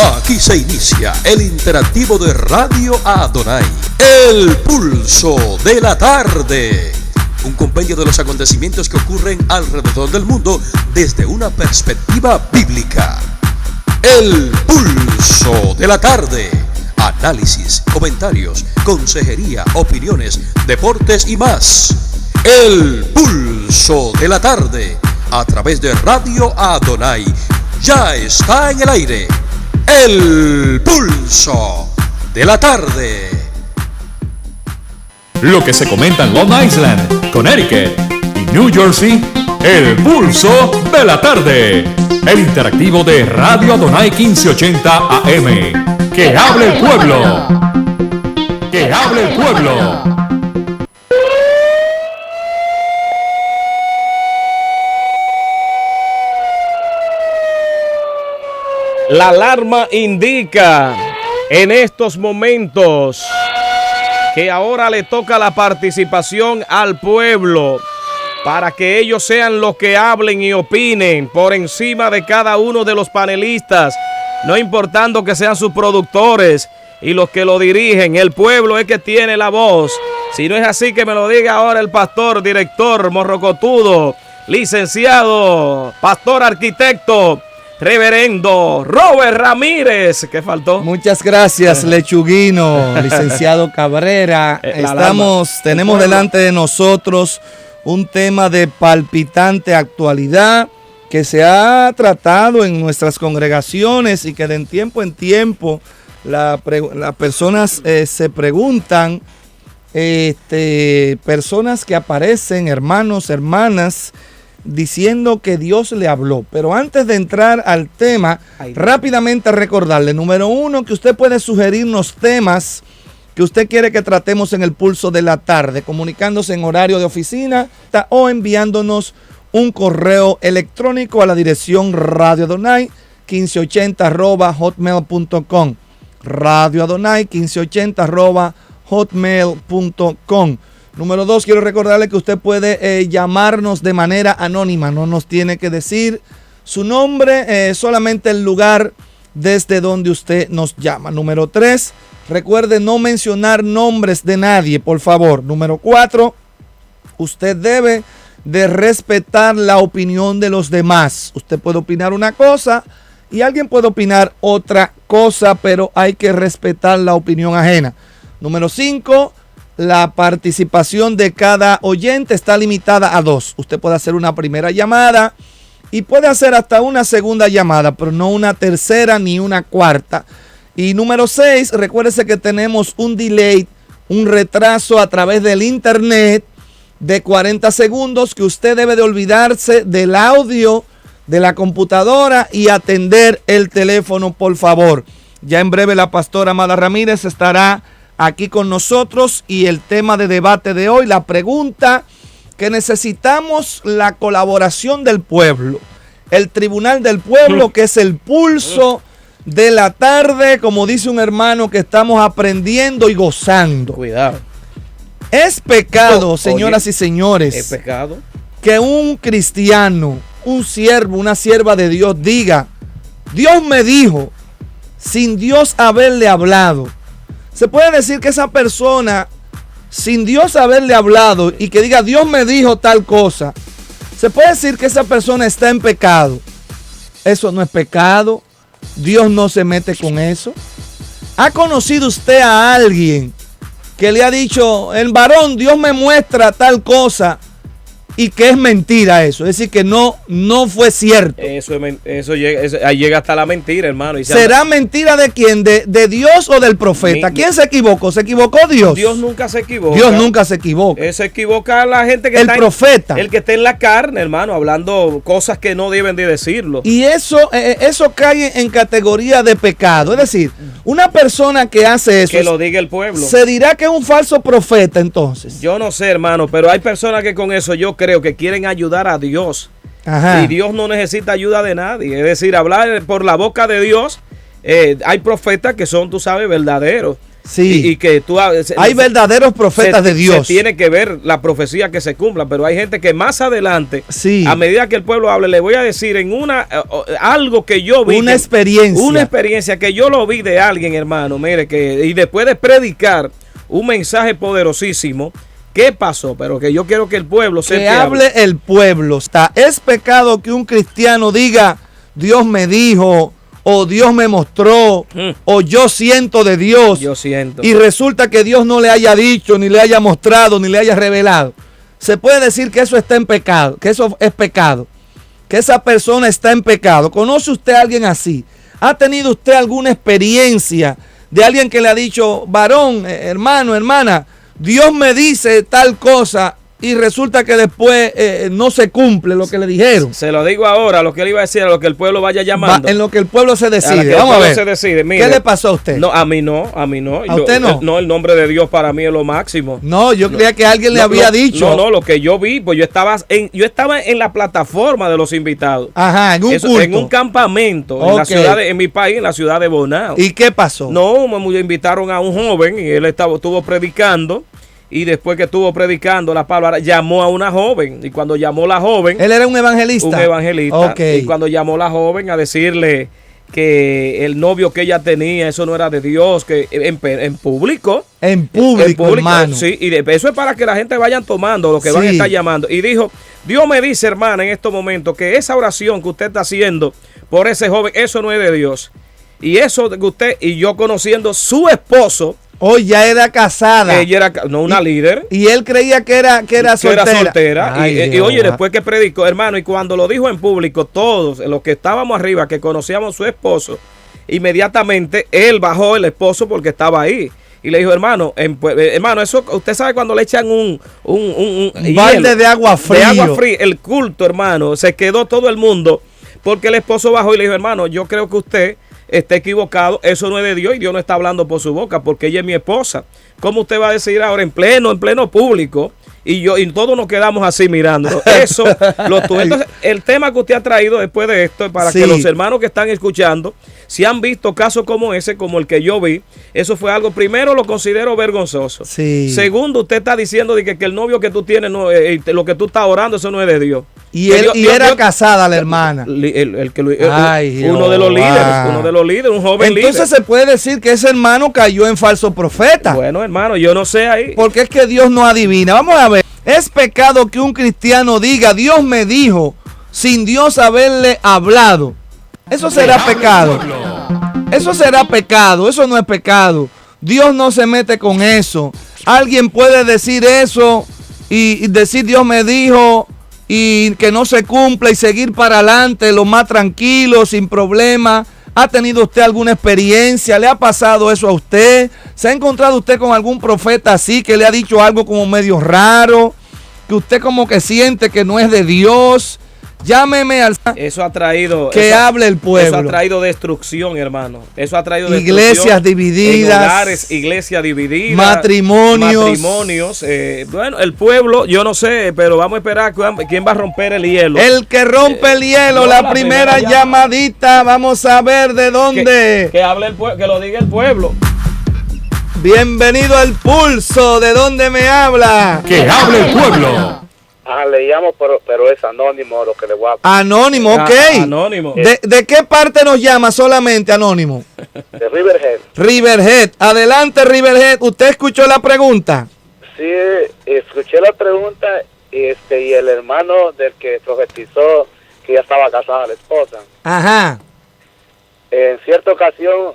Aquí se inicia el interactivo de Radio Adonai, el pulso de la tarde. Un compendio de los acontecimientos que ocurren alrededor del mundo desde una perspectiva bíblica. El pulso de la tarde. Análisis, comentarios, consejería, opiniones, deportes y más. El pulso de la tarde. A través de Radio Adonai. Ya está en el aire. El pulso de la tarde. Lo que se comenta en Long Island, Connecticut y New Jersey, el pulso de la tarde. El interactivo de Radio Adonai 1580 AM. ¡Que hable el pueblo! ¡Que hable el pueblo! La alarma indica en estos momentos que ahora le toca la participación al pueblo para que ellos sean los que hablen y opinen por encima de cada uno de los panelistas, no importando que sean sus productores y los que lo dirigen. El pueblo es que tiene la voz. Si no es así, que me lo diga ahora el pastor, director, morrocotudo, licenciado, pastor, arquitecto, reverendo Robert Ramírez. ¿Qué faltó? Muchas gracias, Lechuguino, licenciado Cabrera. Tenemos delante de nosotros un tema de palpitante actualidad que se ha tratado en nuestras congregaciones y que de tiempo en tiempo las personas se preguntan, personas que aparecen, hermanos, hermanas, diciendo que Dios le habló. Pero antes de entrar al tema, rápidamente recordarle, número uno, que usted puede sugerirnos temas que usted quiere que tratemos en el pulso de la tarde, comunicándose en horario de oficina o enviándonos un correo electrónico a la dirección radioadonai 1580@hotmail.com, radioadonai 1580@hotmail.com. Número 2, quiero recordarle que usted puede llamarnos de manera anónima. No nos tiene que decir su nombre, solamente el lugar desde donde usted nos llama. Número 3, recuerde no mencionar nombres de nadie, por favor. Número 4, usted debe de respetar la opinión de los demás. Usted puede opinar una cosa y alguien puede opinar otra cosa, pero hay que respetar la opinión ajena. Número 5, la participación de cada oyente está limitada a 2. Usted puede hacer una primera llamada y puede hacer hasta una segunda llamada, pero no una tercera ni una cuarta. Y número 6, recuérdese que tenemos un delay, un retraso a través del internet de 40 segundos, que usted debe de olvidarse del audio de la computadora y atender el teléfono, por favor. Ya en breve la pastora Amada Ramírez estará aquí con nosotros y el tema de debate de hoy, la pregunta que necesitamos, la colaboración del pueblo, el tribunal del pueblo, que es el pulso de la tarde, como dice un hermano, que estamos aprendiendo y gozando. Cuidado. Es pecado, señoras y señores, es pecado que un cristiano, un siervo, una sierva de Dios diga, Dios me dijo, sin Dios haberle hablado. Se puede decir que esa persona, sin Dios haberle hablado y que diga Dios me dijo tal cosa, se puede decir que esa persona está en pecado. Eso no es pecado. Dios no se mete con eso. ¿Ha conocido usted a alguien que le ha dicho, el varón, Dios me muestra tal cosa, y que es mentira eso? Es decir, que no fue cierto. Ahí llega hasta la mentira, hermano. Y ¿será mentira de quién? ¿De Dios o del profeta? ¿Quién se equivocó? ¿Se equivocó Dios? Dios nunca se equivoca. Dios nunca se equivoca. Se equivoca la gente que está profeta. El que está en la carne, hermano, hablando cosas que no deben de decirlo. Y eso cae en categoría de pecado. Es decir, una persona que hace eso, que lo diga el pueblo, se dirá que es un falso profeta entonces. Yo no sé, hermano, pero hay personas que con eso yo creo que quieren ayudar a Dios. Ajá. Y Dios no necesita ayuda de nadie. Es decir, hablar por la boca de Dios. Hay profetas que son, tú sabes, verdaderos. Sí. Y que tú... Hay verdaderos profetas de Dios. Se tiene que ver la profecía que se cumpla, pero hay gente que más adelante, sí, a medida que el pueblo hable, le voy a decir en algo que yo vi. Una experiencia. Una experiencia que yo lo vi de alguien, hermano, mire, y después de predicar un mensaje poderosísimo, ¿qué pasó? Pero que yo quiero que el pueblo que hable el pueblo. Es pecado que un cristiano diga, Dios me dijo, o Dios me mostró, o yo siento de Dios. Yo siento. Y resulta que Dios no le haya dicho, ni le haya mostrado, ni le haya revelado. Se puede decir que eso está en pecado, que eso es pecado, que esa persona está en pecado. ¿Conoce usted a alguien así? ¿Ha tenido usted alguna experiencia de alguien que le ha dicho, varón, hermano, hermana, Dios me dice tal cosa y resulta que después no se cumple lo que le dijeron? Se lo digo ahora, lo que él iba a decir, a lo que el pueblo vaya llamando. En lo que el pueblo se decide. Vamos a ver. Se decide. Mire, ¿qué le pasó a usted? No, a mí no. ¿A usted no? No, el nombre de Dios para mí es lo máximo. No, yo creía que alguien le había dicho. No, lo que yo vi, pues yo estaba en la plataforma de los invitados. Ajá, en un culto. En un campamento, en mi país, en la ciudad de Bonao. ¿Y qué pasó? No, me invitaron a un joven y él estuvo predicando. Y después que estuvo predicando la palabra, llamó a una joven. Y cuando llamó la joven... ¿Él era un evangelista? Un evangelista. Okay. Y cuando llamó la joven a decirle que el novio que ella tenía, eso no era de Dios, que en público. En público, hermano. Sí, y eso es para que la gente vayan tomando lo que van a estar llamando. Y dijo, Dios me dice, hermana, en estos momentos, que esa oración que usted está haciendo por ese joven, eso no es de Dios. Y eso que usted y yo conociendo su esposo... Hoy ya era casada. Ella era una líder. Y él creía que era soltera. Era soltera. Ay, y oye, después que predicó, hermano, y cuando lo dijo en público, todos los que estábamos arriba, que conocíamos a su esposo, inmediatamente él bajó, el esposo, porque estaba ahí. Y le dijo, hermano, eso, usted sabe cuando le echan un balde de agua fría. De agua fría. El culto, hermano, se quedó todo el mundo, porque el esposo bajó y le dijo, hermano, yo creo que usted está equivocado, eso no es de Dios y Dios no está hablando por su boca porque ella es mi esposa. ¿Cómo usted va a decir ahora en pleno público? Y todos nos quedamos así mirando. Eso, entonces, el tema que usted ha traído después de esto es para que los hermanos que están escuchando, si han visto casos como ese, como el que yo vi, eso fue algo, primero lo considero vergonzoso. Sí. Segundo, usted está diciendo de que el novio que tú tienes, lo que tú estás orando, eso no es de Dios. Y era casada la hermana. Uno de los líderes, un joven líder. Entonces se puede decir que ese hermano cayó en falso profeta. Bueno, hermano, yo no sé ahí. Porque es que Dios no adivina. Vamos a ver. Es pecado que un cristiano diga, Dios me dijo, sin Dios haberle hablado. Eso será pecado. Eso será pecado. Eso no es pecado. Dios no se mete con eso. Alguien puede decir eso y decir Dios me dijo y que no se cumpla y seguir para adelante lo más tranquilo, sin problema. ¿Ha tenido usted alguna experiencia? ¿Le ha pasado eso a usted? ¿Se ha encontrado usted con algún profeta así que le ha dicho algo como medio raro? Que usted como que siente que no es de Dios. Llámeme al... Eso ha traído... Que hable el pueblo. Eso ha traído destrucción, hermano. Eso ha traído iglesias divididas. En hogares, iglesias divididas. Matrimonios. Bueno, el pueblo, yo no sé, pero vamos a esperar quién va a romper el hielo. El que rompe el hielo, la primera llamadita. Vamos a ver de dónde. Que hable el pueblo, que lo diga el pueblo. Bienvenido al Pulso. ¿De dónde me habla? Que hable el pueblo. Le llamo, pero es anónimo lo que le voy a... Anónimo, ok. Anónimo. ¿De qué parte nos llama solamente, Anónimo? De Riverhead. Riverhead. Adelante, Riverhead. ¿Usted escuchó la pregunta? Sí, escuché la pregunta y el hermano del que profetizó que ya estaba casada la esposa. Ajá. En cierta ocasión,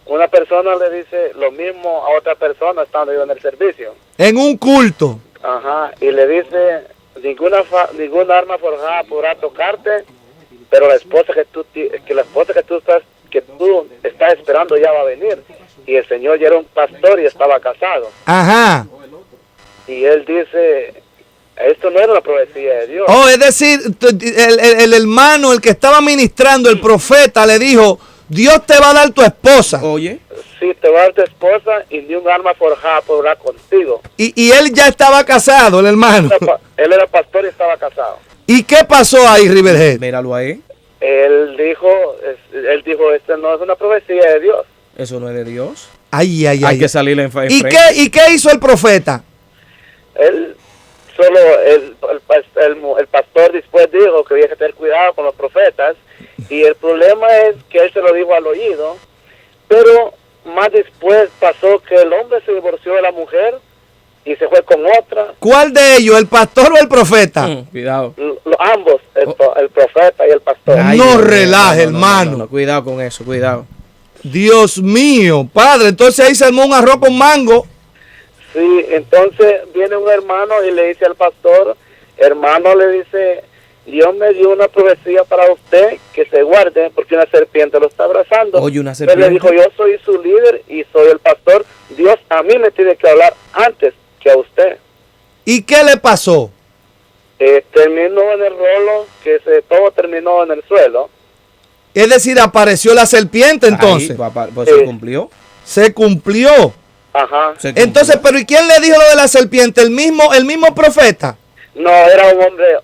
una persona le dice lo mismo a otra persona estando yo en el servicio. En un culto. Ajá, y le dice, ninguna arma forjada podrá tocarte, pero la esposa que tú estás esperando ya va a venir. Y el señor ya era un pastor y estaba casado. Ajá. Y él dice, esto no era una profecía de Dios. Oh, es decir, el hermano, el que estaba ministrando, el profeta, le dijo, Dios te va a dar tu esposa. Oye. Sí, te va a dar tu esposa y ni un arma forjada podrá contigo. Y él ya estaba casado, el hermano. Él era pastor y estaba casado. ¿Y qué pasó ahí, Riverhead? Míralo ahí. Él dijo, esto no es una profecía de Dios. Eso no es de Dios. Hay que salir en frente. ¿Y qué hizo el profeta? Él solo, el pastor después dijo que había que tener cuidado con los profetas, y el problema es que él se lo dijo al oído, pero más después pasó que el hombre se divorció de la mujer y se fue con otra. ¿Cuál de ellos, el pastor o el profeta? Cuidado. Ambos, el profeta y el pastor. No relaje, hermano. No, cuidado con eso, cuidado. Dios mío, padre, entonces ahí se armó un arroz con mango. Sí, entonces viene un hermano y le dice al pastor, hermano, le dice, Dios me dio una profecía para usted, que se guarde porque una serpiente lo está abrazando. Oye, una Él serpiente. le dijo, yo soy su líder y soy el pastor, Dios a mí me tiene que hablar antes que a usted. ¿Y qué le pasó? Terminó en el rolo, todo terminó en el suelo. Es decir, apareció la serpiente entonces. Ahí, papá, pues se cumplió. Se cumplió. Ajá. Se cumplió. Entonces, pero ¿y quién le dijo lo de la serpiente? ¿El mismo profeta? No, era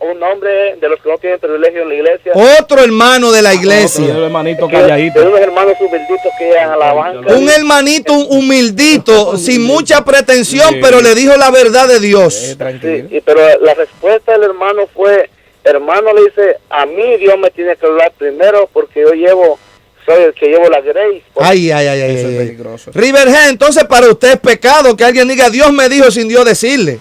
un hombre de los que no tienen privilegio en la iglesia. Otro hermano de la iglesia. Otro hermanito De calladito. unos hermanos humilditos que llegan a la banca. Un hermanito humildito, sin mucha pretensión, pero le dijo la verdad de Dios. Tranquilo. Sí, pero la respuesta del hermano fue, hermano, le dice, a mí Dios me tiene que hablar primero porque yo soy el que llevo la grace. Ay. Eso es peligroso. Riverhead, entonces para usted es pecado que alguien diga Dios me dijo sin Dios decirle.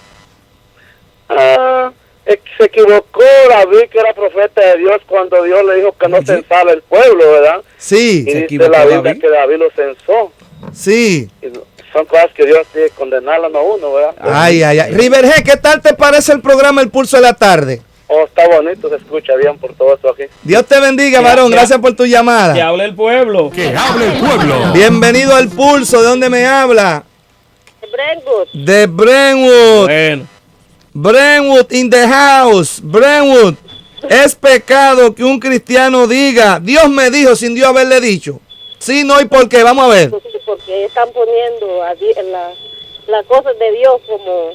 Se equivocó David, que era profeta de Dios, cuando Dios le dijo que no censara el pueblo, ¿verdad? Sí, Y dice equivocó la Biblia David. que David lo censó. sí. Y son cosas que Dios tiene que condenarlas a uno, ¿verdad? Ay. Riverhead, ¿qué tal te parece el programa El Pulso de la Tarde? Oh, está bonito, se escucha bien por todo esto aquí. Dios te bendiga, varón. Gracias por tu Que llamada. hable el pueblo. Que hable el pueblo. Bienvenido al Pulso. ¿De dónde me habla? Brentwood. De Brentwood. Bueno. Brentwood in the house. Brentwood. Es pecado que un cristiano diga, Dios me dijo sin Dios haberle dicho. Sí, no y por qué. Vamos a ver. Porque están poniendo las cosas de Dios como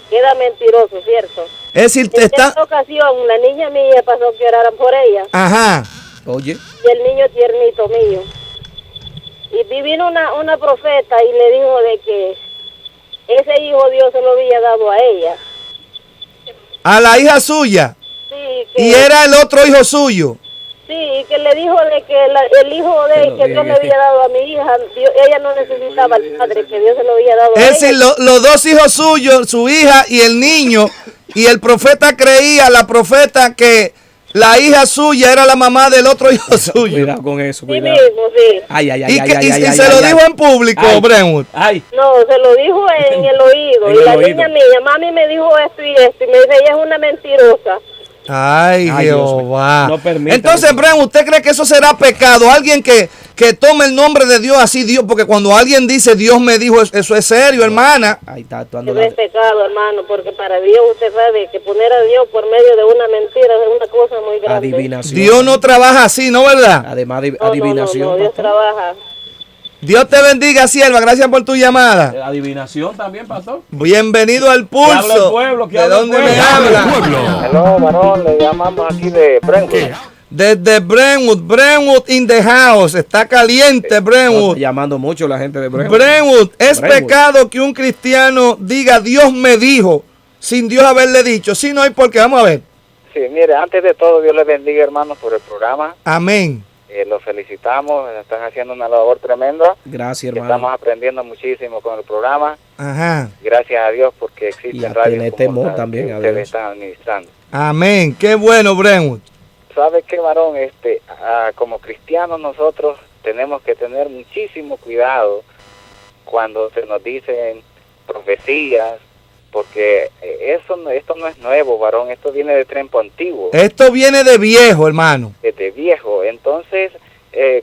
queda mentiroso, ¿cierto? Es decir, te En está... esta ocasión, la niña mía pasó que oraran por ella Ajá. Oye. y el niño tiernito mío. Y vino una profeta y le dijo de que ese hijo Dios se lo había dado a ella. A la hija suya. Sí, que, Y era el otro hijo suyo. sí, que le dijo de que el hijo de que Dios le había dado a mi hija, ella no necesitaba al padre, que Dios se lo había dado a Es ella. decir, los dos hijos suyos, su hija y el niño. Y el profeta creía, la profeta, que la hija suya era la mamá del otro hijo suyo. Cuidado con eso, Sí cuidado. mismo, sí. Ay. Y se lo dijo en público, Ay. Brentwood. Ay. No, se lo dijo en el oído. En Y el la oído. niña mía, mami me dijo esto y esto. Y me dice, ella es una mentirosa. Ay, Ay, Dios mío. Jehová. No permita Entonces, que- Brentwood, ¿usted cree que eso será pecado? Alguien que tome el nombre de Dios así, Dios, porque cuando alguien dice Dios me dijo, eso es serio, hermana. Ahí está actuando Eso la... es pecado, hermano, porque para Dios usted sabe que poner a Dios por medio de una mentira es una cosa muy grande. adivinación. Dios no trabaja así, ¿no verdad? Además de No, adivinación. no, Dios pastor. trabaja. Dios te bendiga, sierva. Gracias por tu llamada. Adivinación también, pastor. Bienvenido al Que hable el Pulso. pueblo, que ¿De hable el dónde pueblo. me Que hable el habla? pueblo. Hello, varón, le llamamos aquí de Brentwood. Desde Brentwood in the house. Está caliente, Está Brentwood. llamando mucho la gente de Brentwood. Brentwood, es Brentwood. pecado que un cristiano diga Dios me dijo sin Dios haberle dicho. Sí, no hay por qué. Vamos a ver. Sí, mire, antes de todo, Dios les bendiga, hermanos, por el programa. Amén. Los felicitamos, están haciendo una labor tremenda. Gracias, Estamos hermano. aprendiendo muchísimo con el programa. Ajá. Gracias a Dios porque Y existen a radios tener como temor la también que a ustedes Dios. están administrando. Amén. Qué bueno, Brentwood. ¿Sabe qué, varón? Como cristianos nosotros tenemos que tener muchísimo cuidado cuando se nos dicen profecías, porque esto no es nuevo, varón, esto viene de tiempo antiguo, Esto viene de viejo, hermano. de viejo. Entonces,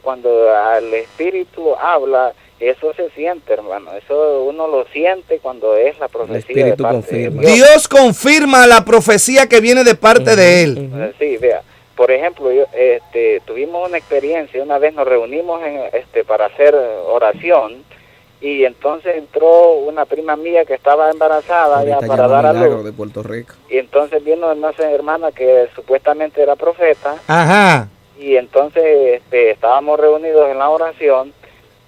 cuando el Espíritu habla, eso se siente, hermano, eso uno lo siente cuando es la profecía de Espíritu parte confirma. de Dios. Dios confirma la profecía que viene de parte de Él. Sí, vea, por ejemplo, tuvimos una experiencia, una vez nos reunimos para hacer oración, y entonces entró una prima mía que estaba embarazada ya Ahorita para llama dar a Milagro luz, de Puerto Rico. y entonces vino una hermana que supuestamente era profeta, Ajá. y entonces estábamos reunidos en la oración,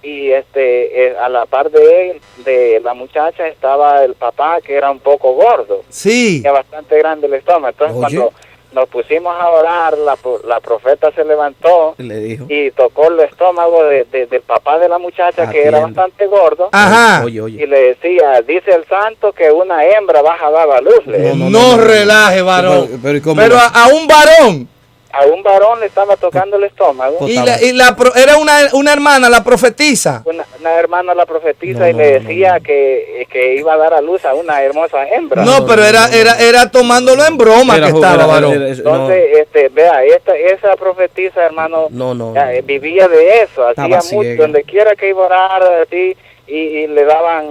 y a la par de él, de la muchacha, estaba el papá, que era un poco gordo. Sí. Tenía bastante grande el estómago. Entonces, cuando nos pusimos a orar, la profeta se levantó Le dijo. y tocó el estómago del papá de la muchacha, que era bastante gordo. Ajá. Oye. Y le decía, dice el santo que una hembra va a dar a luz. No relaje, varón. Pero a un varón. A un varón le estaba tocando el estómago. Era una hermana, la profetisa. Una hermana la profetisa y le decía que iba a dar a luz a una hermosa hembra. No, pero era tomándolo en broma que estaba, varón. Entonces, vea, esa profetisa, hermano, vivía de eso, hacía mucho, donde quiera que iba a orar, así, y le daban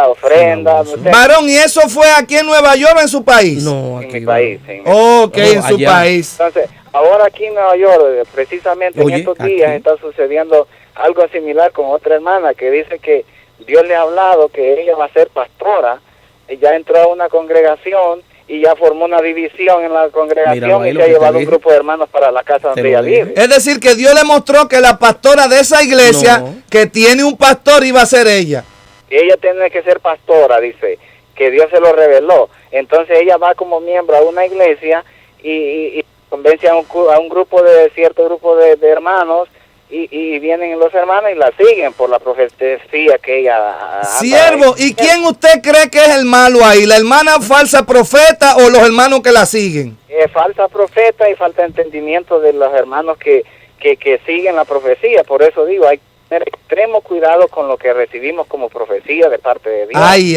ofrendas. Varón, ¿y eso fue aquí en Nueva York o en su país? No, en mi país. En su país. Entonces, ahora aquí en Nueva York, precisamente en estos días, está sucediendo algo similar con otra hermana que dice que Dios le ha hablado que ella va a ser pastora, y ya entró a una congregación y ya formó una división en la congregación y se ha llevado un grupo de hermanos para la casa donde ella vive. Es decir, que Dios le mostró que la pastora de esa iglesia, que tiene un pastor, iba a ser ella. Ella tiene que ser pastora, dice, que Dios se lo reveló. Entonces ella va como miembro a una iglesia y convence a un grupo cierto grupo de hermanos, y vienen los hermanos y la siguen por la profecía que ella Siervo, ¿y quién usted cree que es el malo ahí? ¿La hermana falsa profeta o los hermanos que la siguen? Falsa profeta y falta entendimiento de los hermanos que siguen la profecía. Por eso digo, hay que tener extremo cuidado con lo que recibimos como profecía de parte de Dios. Ay.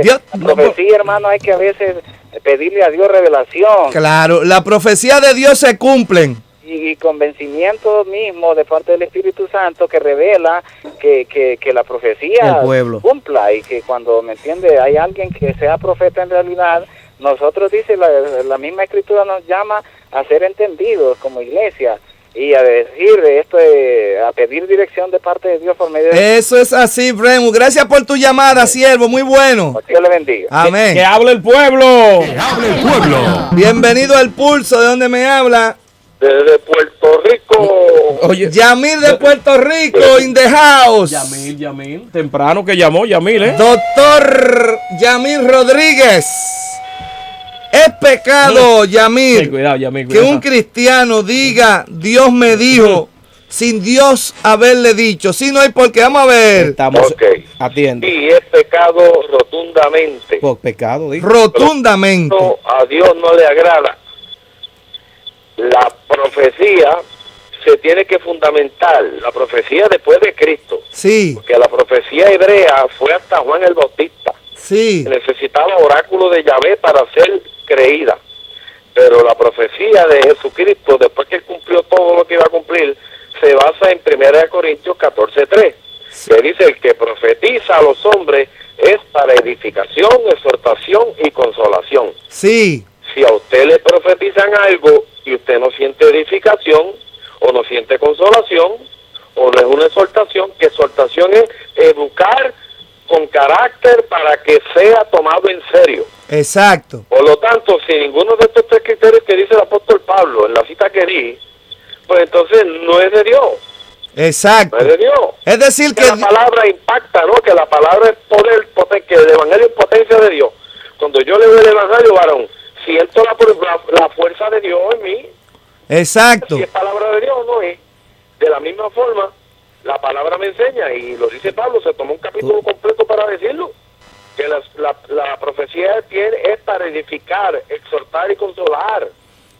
Dios, la profecía, hermano, hay que a veces pedirle a Dios revelación. Claro, la profecía de Dios se cumplen. Y convencimiento mismo de parte del Espíritu Santo que revela que la profecía cumpla, y que cuando, ¿me entiende?, hay alguien que sea profeta en realidad, nosotros, dice la misma Escritura, nos llama a ser entendidos como iglesia y a decir esto, a pedir dirección de parte de Dios por medio de... Eso es así, Bremu. Gracias por tu llamada, siervo, muy bueno. Dios le bendiga. Amén. Que hable el pueblo. Que hable el pueblo. Bienvenido al Pulso. ¿De dónde me habla? Desde Puerto Rico. Oye, Yamil de Puerto Rico, in the house. Yamil. Temprano que llamó Yamil, Doctor Yamil Rodríguez. Es pecado, Yamil, cuidado, Yamil, que un cristiano diga, Dios me dijo, sin Dios haberle dicho. Si no hay por qué, vamos a ver. Estamos atiendo. Y es pecado rotundamente. Por pecado, dijo. Rotundamente. No, a Dios no le agrada. La profecía se tiene que fundamentar, la profecía después de Cristo. Sí. Porque la profecía hebrea fue hasta Juan el Bautista. Sí. Necesitaba oráculo de Yahvé para ser creída. Pero la profecía de Jesucristo, después que cumplió todo lo que iba a cumplir, se basa en 1 Corintios 14:3, que dice: el que profetiza a los hombres es para edificación, exhortación y consolación. Sí. Si a usted le profetizan algo y usted no siente edificación, o no siente consolación, o no es una exhortación, que exhortación es educar con carácter para que sea tomado en serio. Exacto. Por lo tanto, si ninguno de estos tres criterios que dice el apóstol Pablo en la cita que di, pues entonces no es de Dios. Exacto. No es de Dios. Es decir que la palabra impacta, ¿no? Que la palabra es poder, que el evangelio es potencia de Dios. Cuando yo leo el evangelio, varón, siento la fuerza de Dios en mí. Exacto. Si es palabra de Dios o no es. De la misma forma, la palabra me enseña, y lo dice Pablo, se tomó un capítulo completo para decirlo, que la profecía es para edificar, exhortar y consolar.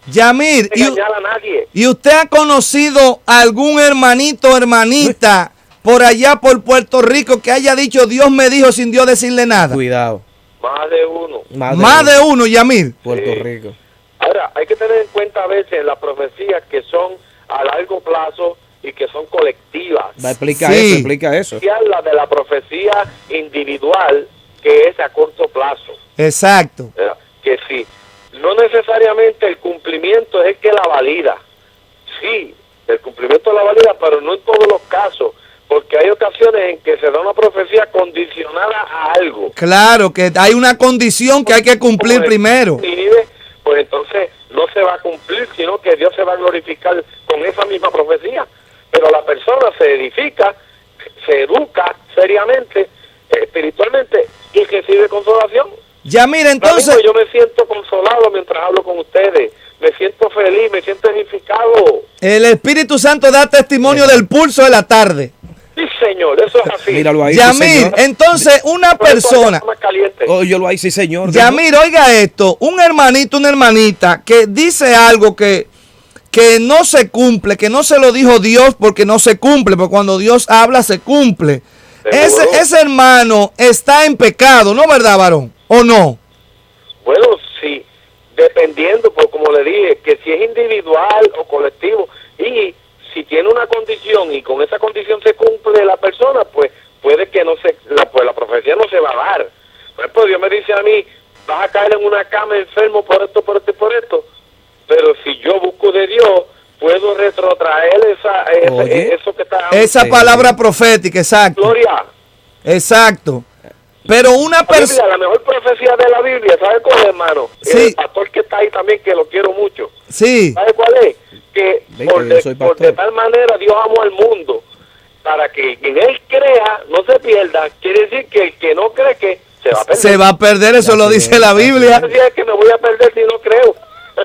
Yamir, no engañar a nadie. ¿Y usted ha conocido algún hermanito o hermanita por allá por Puerto Rico que haya dicho Dios me dijo sin Dios decirle nada? Cuidado. Más de uno. Más de uno, Yamir. Puerto Rico. Ahora, hay que tener en cuenta a veces las profecías que son a largo plazo y que son colectivas. Explica eso. La de la profecía individual, que es a corto plazo. Exacto. Que sí, no necesariamente el cumplimiento es el que la valida. Sí, el cumplimiento la valida, pero no en todos los casos, porque hay ocasiones en que se da una profecía condicionada a algo. Claro, que hay una condición que hay que cumplir primero. Pues entonces no se va a cumplir, sino que Dios se va a glorificar con esa misma profecía. Pero la persona se edifica se educa seriamente, espiritualmente, y recibe consolación. Yamir, entonces... Amigo, yo me siento consolado mientras hablo con ustedes. Me siento feliz, me siento edificado. El Espíritu Santo da testimonio del pulso de la tarde. Sí, señor, eso es así. Míralo ahí, Yamir, sí, señor. entonces una Por eso persona... está más caliente. Óyelo ahí, sí, señor. Yamir, oiga esto, un hermanito, una hermanita que dice algo que no se cumple, que no se lo dijo Dios porque no se cumple, porque cuando Dios habla se cumple. ¿Seguro? Ese hermano está en pecado, ¿no, verdad, varón? ¿O no? Bueno, sí, dependiendo, pues como le dije, que si es individual o colectivo, y si tiene una condición y con esa condición se cumple la persona, pues puede que no se, la profecía no se va a dar. Por ejemplo, Dios me dice a mí, vas a caer en una cama enfermo por esto, por esto y por esto, pero si yo busco de Dios, puedo retrotraer eso que está... Esa palabra profética, exacto. Gloria. Exacto. Pero una persona... La mejor profecía de la Biblia, ¿sabe cuál es, hermano? Sí. El pastor que está ahí también, que lo quiero mucho. Sí. ¿Sabe cuál es? Que Venga, por yo soy por pastor. de tal manera Dios amó al mundo para que en él crea, no se pierda. Quiere decir que el que no cree que se va a perder. Se va a perder, eso lo dice la Biblia. Es que me voy a perder si no creo.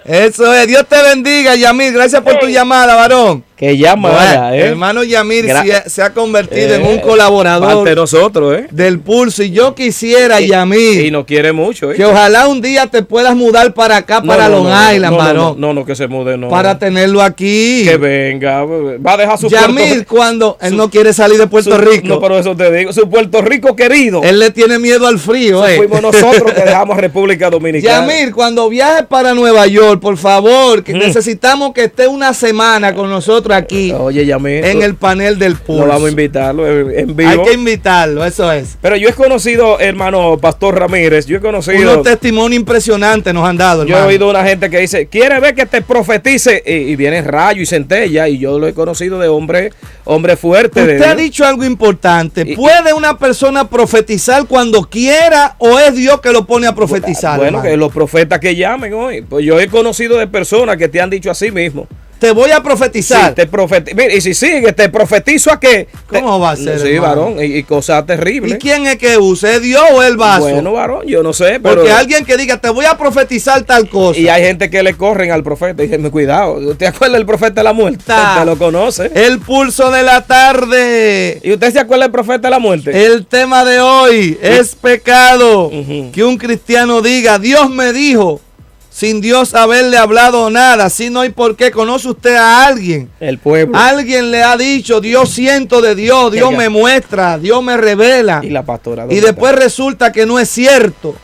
Eso es. Dios te bendiga, Yamir. Gracias por tu llamada, varón. Que llamada, Bueno, hermano Yamir se ha convertido en un Parte colaborador de nosotros, del Pulso. Y yo quisiera, Y Yamir, nos quiere mucho, que ojalá un día te puedas mudar para acá, para Long Island, varón. No, que se mude, no. Para tenerlo aquí. Que venga. Va a dejar su Yamir, cuando él no quiere salir de Puerto Rico. No, pero eso te digo. Su Puerto Rico querido. Él le tiene miedo al frío. Fuimos nosotros que dejamos República Dominicana. Yamir, cuando viajes para Nueva York, por favor, que necesitamos que esté una semana con nosotros aquí. Oye, Yamir. En el panel del Pulso. Lo vamos a invitarlo en vivo. Hay que invitarlo, eso es. Pero yo he conocido, hermano Pastor Ramírez, yo he conocido... Unos testimonios impresionantes nos han dado, hermano. Yo he oído una gente que dice, ¿quiere ver que te profetice? Y viene rayo y centella, y yo lo he conocido de hombre fuerte. Usted ha dicho algo importante. ¿Puede una persona profetizar cuando quiera o es Dios que lo pone a profetizar? Bueno, hermano? que los profetas que llamen hoy. Pues yo he conocido de personas que te han dicho así mismo. Te voy a profetizar. Sí, mira, y si sigue, te profetizo a que... ¿Cómo va a ser, Sí, hermano? varón, y cosas terribles. ¿Y quién es que usa? ¿Es Dios o el vaso? Bueno, varón, yo no sé, pero... Porque alguien que diga, te voy a profetizar tal cosa. Y hay gente que le corren al profeta y dicen, cuidado, ¿usted acuerda del profeta de la muerte? Usted lo conoce. El Pulso de la tarde. ¿Y usted se acuerda del profeta de la muerte? El tema de hoy es pecado. Que un cristiano diga, Dios me dijo, sin Dios haberle hablado nada, sino y por qué. ¿Conoce usted a alguien? El pueblo. Alguien le ha dicho, Dios siento de Dios, Dios me muestra, Dios me revela. Y la pastora. Y después resulta que no es cierto.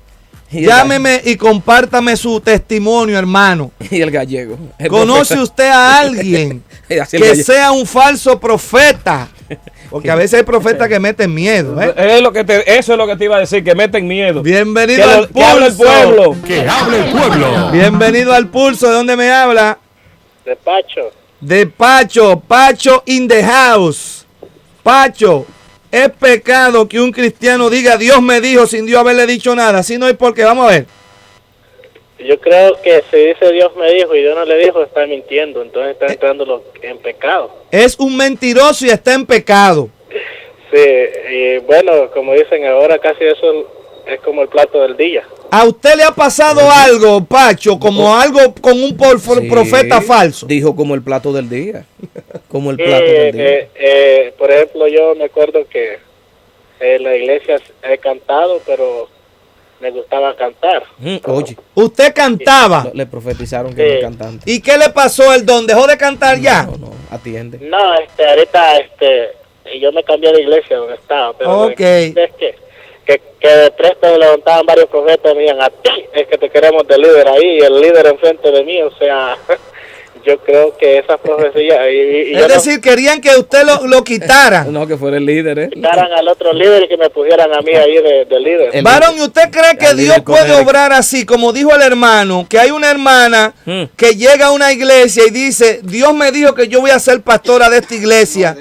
Llámeme y compártame su testimonio, hermano. Y el gallego. ¿Conoce usted a alguien que sea un falso profeta? Porque a veces hay profetas que meten miedo. Eso es lo que te iba a decir, que meten miedo. Bienvenido al Pulso. Que hable el pueblo. Que hable el pueblo. Bienvenido al Pulso. ¿De dónde me habla? De Pacho. De Pacho. Pacho in the house. Pacho. Es pecado que un cristiano diga Dios me dijo sin Dios haberle dicho nada. Si no es porque, vamos a ver. Yo creo que si dice Dios me dijo y Dios no le dijo, está mintiendo. Entonces está entrando en pecado. Es un mentiroso y está en pecado. Sí, y bueno, como dicen ahora, casi eso es como el plato del día. ¿A usted le ha pasado algo, Pacho, como algo con un profeta falso? Dijo como el plato del día. Como el plato del día. Por ejemplo, yo me acuerdo que en la iglesia he cantado, pero me gustaba cantar. Oye. ¿Usted cantaba? Le profetizaron que no es cantante. ¿Y qué le pasó el don? ¿Dejó de cantar ya? No, atiende. No, ahorita yo me cambié de iglesia donde estaba, pero Ok. es que de presto me levantaban varios profetas y me decían, a ti es que te queremos de líder ahí, y el líder enfrente de mí, o sea, yo creo que esas profecías... Es decir, querían que usted lo quitara. No, que fuera el líder, quitaran al otro líder y que me pusieran a mí ahí de líder. Varón, ¿y usted cree que el Dios líder puede correcto. obrar así? Como dijo el hermano, que hay una hermana que llega a una iglesia y dice, Dios me dijo que yo voy a ser pastora de esta iglesia,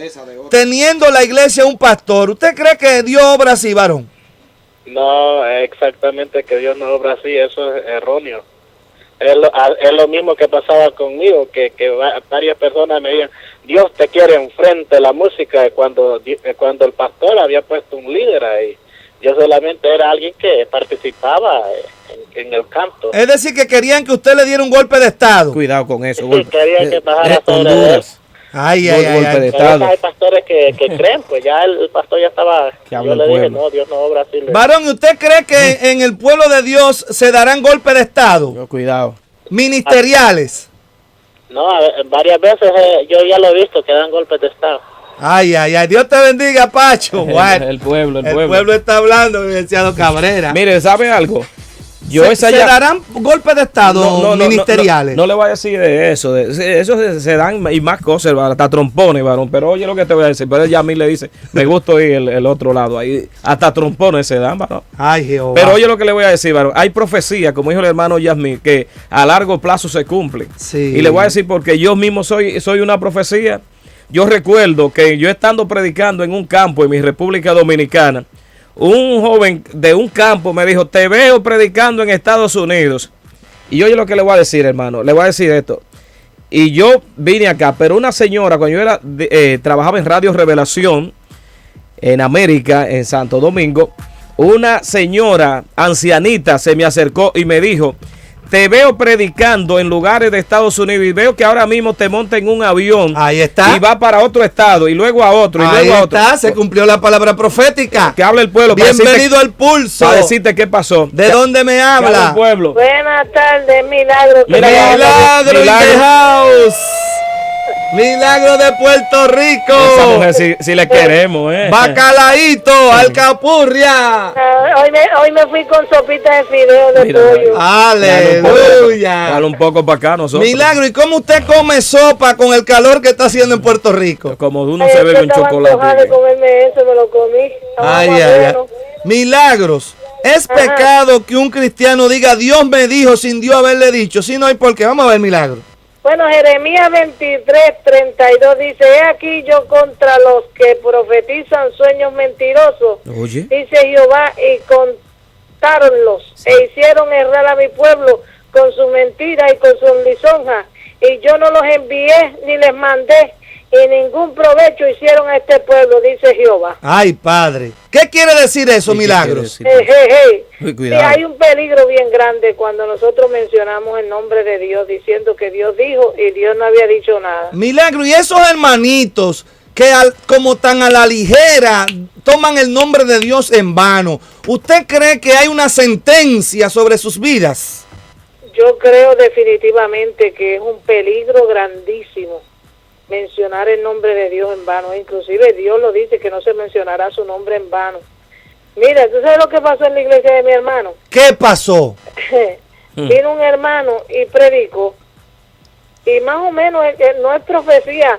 teniendo la iglesia un pastor. ¿Usted cree que Dios obra así, varón? No, exactamente, que Dios no obra así, eso es erróneo. Es lo mismo que pasaba conmigo, que varias personas me decían, Dios te quiere enfrente de la música, cuando el pastor había puesto un líder ahí. Yo solamente era alguien que participaba en el canto. Es decir, que querían que usted le diera un golpe de estado. Cuidado con eso. Sí, querían que bajara sobre él. Honduras. Ay. Golpe de estado. Hay pastores que creen, pues ya el pastor ya estaba. Que habla Yo el le dije, pueblo. no, Dios no obra así. Varón, ¿usted cree que en el pueblo de Dios se darán golpes de estado? Cuidado. Ministeriales. No, varias veces yo ya lo he visto, que dan golpes de estado. Ay. Dios te bendiga, Pacho. Bueno, El pueblo. el pueblo está hablando, licenciado Cabrera. Mire, ¿sabe algo? ¿Se darán golpes de estado ministeriales? No le voy a decir de eso. Eso se dan y más cosas, hasta trompones, varón. Pero oye lo que te voy a decir. Pero ya a mí le dice, me gusta oír el otro lado. Ahí, hasta trompones se dan, varón. Ay, Jehová. Pero oye lo que le voy a decir, varón. Hay profecía, como dijo el hermano Yasmín, que a largo plazo se cumplen. Sí. Y le voy a decir porque yo mismo soy una profecía. Yo recuerdo que yo estando predicando en un campo en mi República Dominicana, un joven de un campo me dijo, te veo predicando en Estados Unidos. Y oye lo que le voy a decir, hermano, le voy a decir esto. Y yo vine acá, pero una señora, cuando yo trabajaba en Radio Revelación, en América, en Santo Domingo, una señora ancianita se me acercó y me dijo, te veo predicando en lugares de Estados Unidos y veo que ahora mismo te monta en un avión. Ahí está. Y va para otro estado y luego a otro y Ahí luego a otro. está, se cumplió la palabra profética. Que hable el pueblo. Bienvenido al Pulso. Para decirte qué pasó. ¿De dónde me Que hable el habla? pueblo. Buenas tardes, Milagro. Milagro in the house. Milagro de Puerto Esa Rico. mujer si le queremos, Bacalaíto, alcapurria. Hoy me fui con sopita de fideo de Mira, pollo. Aleluya. Dale un poco para acá nosotros. Milagro, ¿y cómo usted come sopa con el calor que está haciendo en Puerto Rico? Como uno Ay, se yo bebe un estaba antojada de chocolate. comerme eso, me lo comí. Estaba Ay, más ay, ay. bueno. Milagros. Es Ajá. pecado que un cristiano diga Dios me dijo sin Dios haberle dicho. Si no hay por qué. Vamos a ver, Milagro. Bueno, Jeremías 23:32 dice, he aquí yo contra los que profetizan sueños mentirosos, Oye. dice Jehová, y contáronlos, e hicieron errar a mi pueblo con su mentira y con su lisonja, y yo no los envié ni les mandé, y ningún provecho hicieron a este pueblo, dice Jehová. Ay, Padre. ¿Qué quiere decir eso, ¿Y qué Milagros? quiere decir? Sí, Cuidado. hay un peligro bien grande cuando nosotros mencionamos el nombre de Dios, diciendo que Dios dijo y Dios no había dicho nada. Milagro, y esos hermanitos que como tan a la ligera toman el nombre de Dios en vano, ¿usted cree que hay una sentencia sobre sus vidas? Yo creo definitivamente que es un peligro grandísimo mencionar el nombre de Dios en vano. Inclusive Dios lo dice, que no se mencionará su nombre en vano. Mira, ¿tú sabes lo que pasó en la iglesia de mi hermano? ¿Qué pasó? Vino un hermano y predicó, y más o menos no es profecía,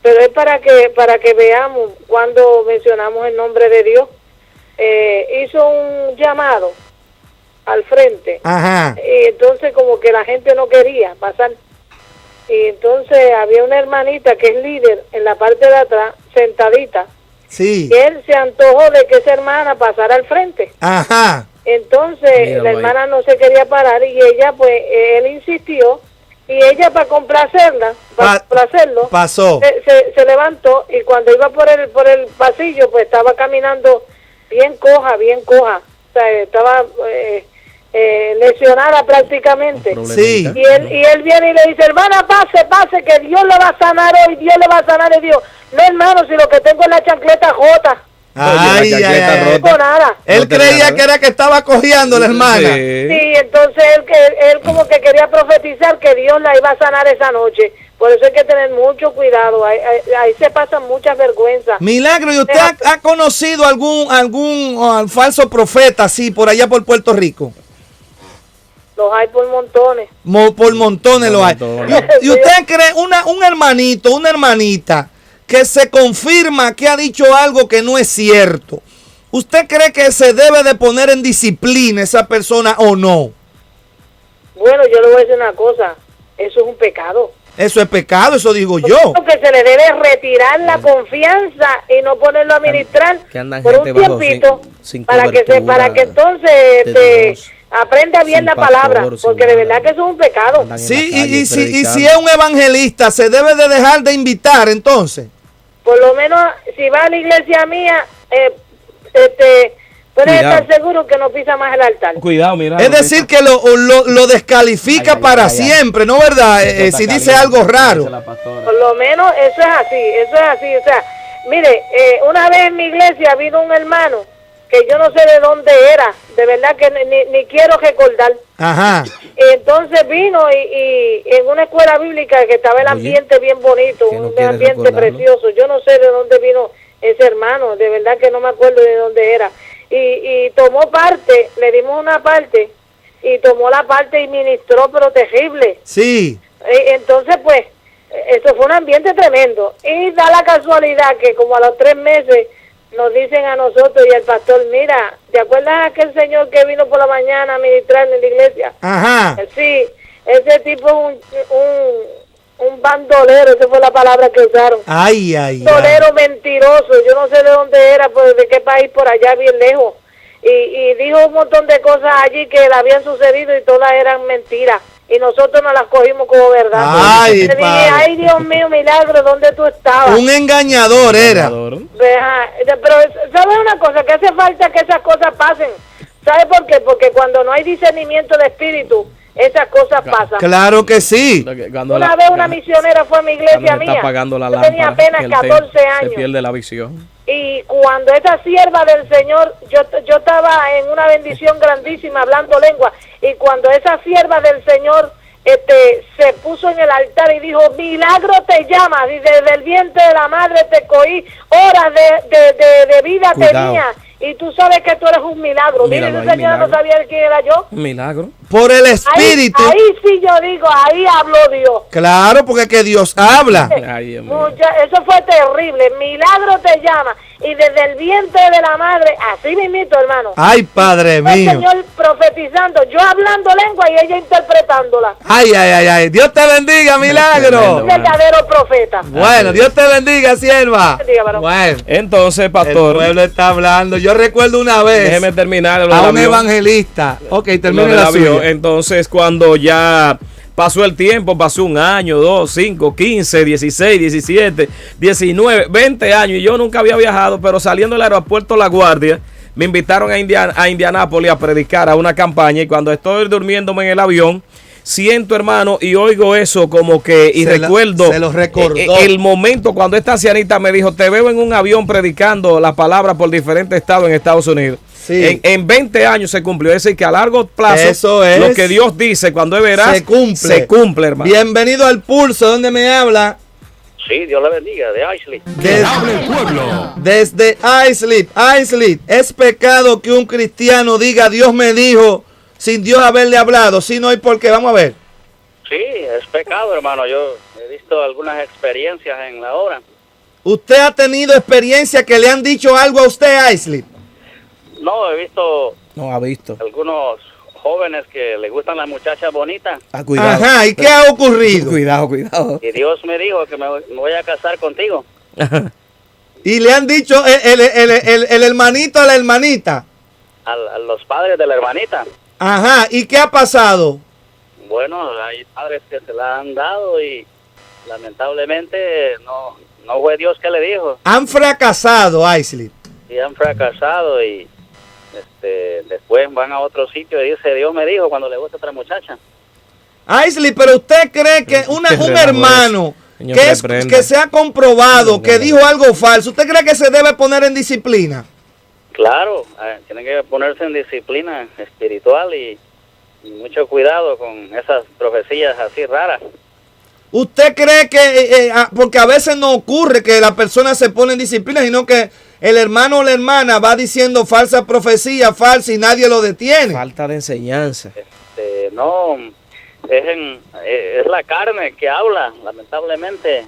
pero es para que veamos cuando mencionamos el nombre de Dios. Hizo un llamado al frente. Ajá. Y entonces como que la gente no quería pasar. Y entonces había una hermanita que es líder en la parte de atrás, sentadita. Sí. Y él se antojó de que esa hermana pasara al frente. Ajá. Entonces Míralo la ahí. hermana no se quería parar y ella pues, él insistió, y ella para complacerlo, Pasó. se levantó, y cuando iba por el pasillo pues estaba caminando bien coja. O sea, estaba lesionada prácticamente. Sí. Y él viene y le dice, hermana, pase, que Dios le va a sanar hoy, Dios le va a sanar. Y Dios, no, hermano, si lo que tengo es la chancleta jota, Ay, la ay, chancleta ay. no tengo nada. Él No tenía creía nada. que era que estaba cojeando la hermana. Sí. Sí, entonces él como que quería profetizar que Dios la iba a sanar esa noche. Por eso hay que tener mucho cuidado, ahí se pasan muchas vergüenzas. Milagro, ¿y usted ha conocido algún falso profeta así por allá por Puerto Rico? Los hay por montones. Por montones lo hay. montones. ¿Y usted cree un hermanito, una hermanita que se confirma que ha dicho algo que no es cierto? ¿Usted cree que se debe de poner en disciplina esa persona o no? Bueno, yo le voy a decir una cosa, eso es un pecado. Eso es pecado, eso digo yo. Creo que se le debe retirar la confianza y no ponerlo a ministrar Que andan por un gente bajo tiempito sin para que cobertura entonces de Dios. Aprenda bien Sin la pastor, palabra, sin porque de nada. verdad que eso es un pecado. Andan en Sí, la calle y si predicando. es un evangelista, se debe de dejar de invitar entonces. Por lo menos, si va a la iglesia mía, puede Cuidado. estar seguro que no pisa más el altar. Cuidado, mira. Es decir, que lo descalifica Ay, ay, para ay, ay. siempre, ¿no verdad? Si dice algo raro. Por lo menos eso es así. O sea, mire, una vez en mi iglesia vino un hermano que yo no sé de dónde era, de verdad que ni quiero recordar. Ajá. Entonces vino y en una escuela bíblica que estaba el ambiente bien bonito, que no un quieres ambiente recordarlo. precioso. Yo no sé de dónde vino ese hermano, de verdad que no me acuerdo de dónde era. Y tomó parte, le dimos una parte, y tomó la parte y ministró, pero terrible. Sí. Entonces, pues, eso fue un ambiente tremendo. Y da la casualidad que como a los 3 meses nos dicen a nosotros y al pastor, mira, ¿te acuerdas de aquel señor que vino por la mañana a ministrar en la iglesia? Ajá. Sí, ese tipo es un bandolero, esa fue la palabra que usaron. Ay, ay, ay. Bandolero mentiroso, yo no sé de dónde era, pues de qué país por allá, bien lejos. Y dijo un montón de cosas allí que le habían sucedido y todas eran mentiras. Y nosotros nos las cogimos como verdad. Ay, Le dije, padre. ay, Dios mío, milagro, ¿dónde tú estabas? Un engañador era. Pero, ¿sabes una cosa? Que hace falta que esas cosas pasen. ¿Sabe por qué? Porque cuando no hay discernimiento de espíritu, esas cosas pasan. Claro que sí. Una vez una misionera fue a mi iglesia mía. Está apagando la Yo tenía lámpara, apenas el 14 Se años. pierde la visión. Y cuando esa sierva del Señor, yo estaba en una bendición grandísima hablando lengua, y cuando esa sierva del Señor se puso en el altar y dijo, milagro te llama, y desde el vientre de la madre te cogí, horas de vida Cuidado. tenía, y tú sabes que tú eres un milagro. Mira, Míralo esa ahí, señora no milagro. sabía quién era yo. Un milagro. Por el Ahí, espíritu. ahí sí yo digo, ahí habló Dios. Claro, porque que Dios habla. Ay, Dios mío. Eso fue terrible. Milagro te llama. Y desde el vientre de la madre, así mismito, hermano. Ay, Padre El mío. Señor profetizando, yo hablando lengua y ella interpretándola. Ay, ay, ay, ay. Dios te bendiga, milagro. Un verdadero profeta. Bueno, Dios te bendiga, sierva. Bendiga, varón. Bueno, Entonces, el pastor, pueblo está hablando. Yo recuerdo una vez déjeme terminar lo a del un avión. evangelista. Ok, Lo termine del la avión. suya. Entonces, cuando ya pasó el tiempo, pasó 1 año, 2, 5, 15, 16, 17, 19, 20 años, y yo nunca había viajado, pero saliendo del aeropuerto La Guardia, me invitaron a Indianápolis a predicar a una campaña, y cuando estoy durmiéndome en el avión, siento, hermano, y oigo eso como que, y recuerdo se lo recordó. el momento cuando esta ancianita me dijo, te veo en un avión predicando la palabra por diferentes estados en Estados Unidos. Sí. En 20 años se cumplió. Es decir, que a largo plazo, Eso es. lo que Dios dice cuando es veraz, se cumple, hermano. Bienvenido al Pulso. ¿Dónde me habla? Sí, Dios le bendiga, de Ashley. Que hable el pueblo. Desde Islip. Islip, ¿es pecado que un cristiano diga Dios me dijo sin Dios haberle hablado? Si no hay por qué. Vamos a ver. Sí, es pecado, hermano. Yo he visto algunas experiencias en la obra. ¿Usted ha tenido experiencia que le han dicho algo a usted, Islip? No, he visto No ha visto. algunos jóvenes que les gustan las muchachas bonitas. Cuidado. Ajá, ¿y qué ha ocurrido? Cuidado, cuidado. Y Dios me dijo que me voy a casar contigo. Y le han dicho el hermanito a la hermanita. A los padres de la hermanita. Ajá, ¿y qué ha pasado? Bueno, hay padres que se la han dado y lamentablemente no fue Dios que le dijo. Han fracasado, Islip. Y han fracasado y después van a otro sitio y dice, Dios me dijo cuando le gusta a otra muchacha. Islip, pero usted cree que un hermano Señor, que se ha comprobado que dijo algo falso, ¿usted cree que se debe poner en disciplina? Claro, tienen que ponerse en disciplina espiritual y mucho cuidado con esas profecías así raras. ¿Usted cree que, porque a veces no ocurre que la persona se pone en disciplina, sino que el hermano o la hermana va diciendo falsa profecía, falsa, y nadie lo detiene? Falta de enseñanza. No, es la carne que habla, lamentablemente,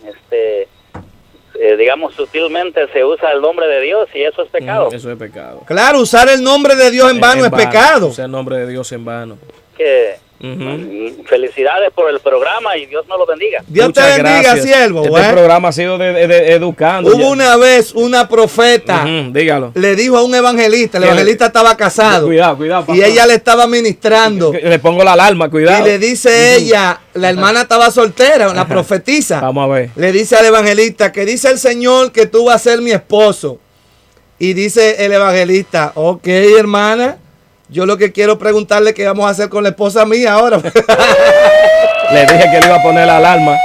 digamos sutilmente se usa el nombre de Dios y eso es pecado. Eso es pecado. Claro, usar el nombre de Dios en vano es pecado. Usar el nombre de Dios en vano. Que Felicidades por el programa y Dios nos lo bendiga. Dios te bendiga, siervo. Este programa ha sido de educando. Hubo una vez una profeta, dígalo. le dijo a un evangelista, el evangelista estaba casado. Cuidado, y papá. ella le estaba ministrando. Le pongo la alarma, cuidado. Y le dice ella, la hermana estaba soltera, la profetisa. Vamos a ver. Le dice al evangelista, que dice el Señor que tú vas a ser mi esposo. Y dice el evangelista, ok, hermana, yo lo que quiero preguntarle qué vamos a hacer con la esposa mía ahora. Le dije que le iba a poner la alarma.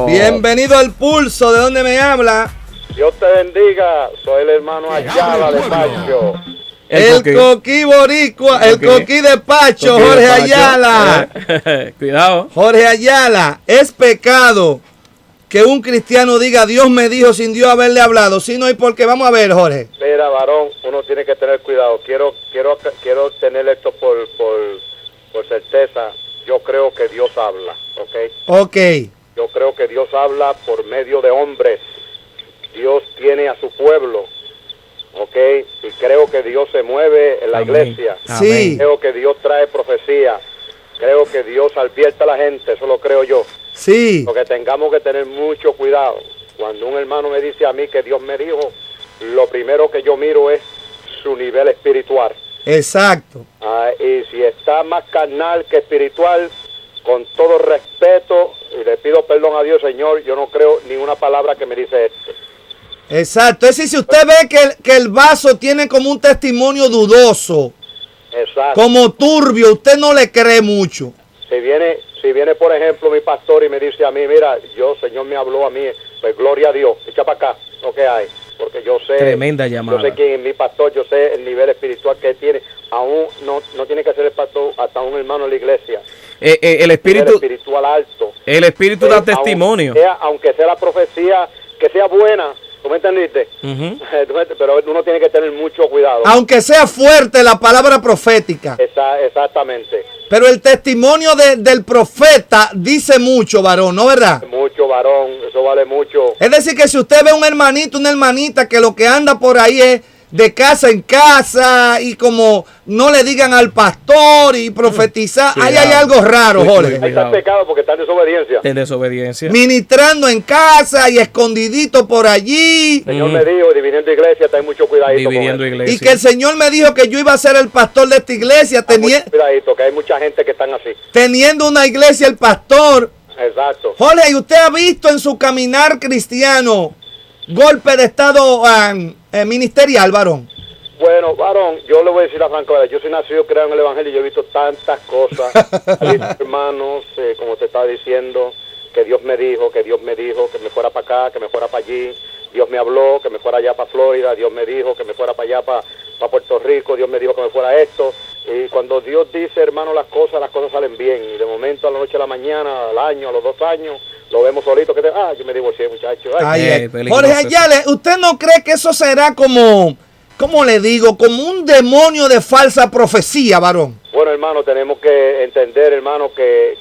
Bienvenido al Pulso, ¿de dónde me habla? Dios te bendiga, soy el hermano Ayala de Pacho. El coquí boricua, el coquí de Pacho, Jorge Ayala. Cuidado. Jorge Ayala, es pecado que un cristiano diga Dios me dijo sin Dios haberle hablado, sino y porque vamos a ver, Jorge. Mira, varón, uno tiene que tener cuidado. Quiero tener esto por certeza. Yo creo que Dios habla, ¿ok? Ok. Yo creo que Dios habla por medio de hombres. Dios tiene a su pueblo, ¿ok? Y creo que Dios se mueve en la iglesia. Sí. Creo que Dios trae profecía. Creo que Dios advierte a la gente, eso lo creo yo. Sí. Porque tengamos que tener mucho cuidado. Cuando un hermano me dice a mí que Dios me dijo, lo primero que yo miro es su nivel espiritual. Exacto. Y si está más carnal que espiritual, con todo respeto, y le pido perdón a Dios, Señor, yo no creo ni una palabra que me dice este. Exacto. Es decir, si usted ve que el vaso tiene como un testimonio dudoso, Exacto. como turbio, usted no le cree mucho. Si viene, por ejemplo, mi pastor y me dice a mí, mira, Señor me habló a mí, pues gloria a Dios, echa para acá lo que hay, porque yo sé, tremenda llamada. Yo sé quién es mi pastor, yo sé el nivel espiritual que él tiene, aún no tiene que ser el pastor, hasta un hermano en la iglesia. El espíritu espiritual alto. El espíritu da testimonio. Aunque sea la profecía, que sea buena, ¿tú me entendiste? Pero uno tiene que tener mucho cuidado. Aunque sea fuerte la palabra profética. Exactamente. Pero el testimonio del profeta dice mucho, varón, ¿no verdad? Mucho, varón, eso vale mucho. Es decir, que si usted ve un hermanito, una hermanita que lo que anda por ahí es de casa en casa y como no le digan al pastor y profetizar, ahí hay algo raro, Jorge. Ahí está pecado porque está en desobediencia. En desobediencia. Ministrando en casa y escondidito por allí. El Señor me dijo, dividiendo iglesia, ten mucho cuidadito. Dividiendo iglesia. Y que el Señor me dijo que yo iba a ser el pastor de esta iglesia. Cuidadito, que hay mucha gente que están así. Teniendo una iglesia el pastor. Exacto. Jorge, ¿y usted ha visto en su caminar cristiano golpe de estado ministerial, varón? Bueno, varón, yo le voy a decir la franca verdad. Yo soy nacido, creado en el Evangelio y yo he visto tantas cosas. He visto, hermanos, como te estaba diciendo, que Dios me dijo que me fuera para acá, que me fuera para allí. Dios me habló que me fuera allá para Florida. Dios me dijo que me fuera para allá para Puerto Rico. Dios me dijo que me fuera esto. Y cuando Dios dice, hermano, las cosas salen bien. Y de momento, a la noche, a la mañana, al año, a los 2 años, lo vemos solito. Yo me divorcié, muchacho. Jorge Ayala, ¿usted no cree que eso será como, ¿cómo le digo? Como un demonio de falsa profecía, varón. Bueno, hermano, tenemos que entender, hermano, que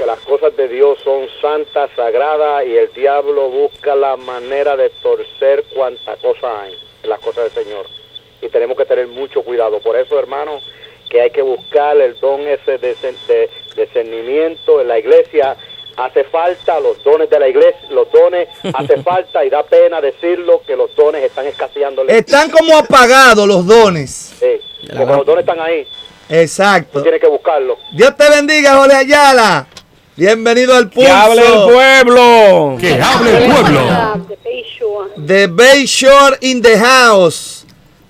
las cosas de Dios son santas, sagradas, y el diablo busca la manera de torcer cuanta cosa hay en las cosas del Señor. Y tenemos que tener mucho cuidado. Por eso, hermano, que hay que buscar el don ese de discernimiento en la iglesia. Hace falta los dones de la iglesia, hace falta, y da pena decirlo, que los dones están escaseando. Están como apagados los dones. Sí, porque los dones están ahí. Exacto. Tú tienes que buscarlo. Dios te bendiga, Jorge Ayala. Bienvenido al Pulso. ¡Que hable el pueblo! ¡Que hable el pueblo! The Bayshore in the house.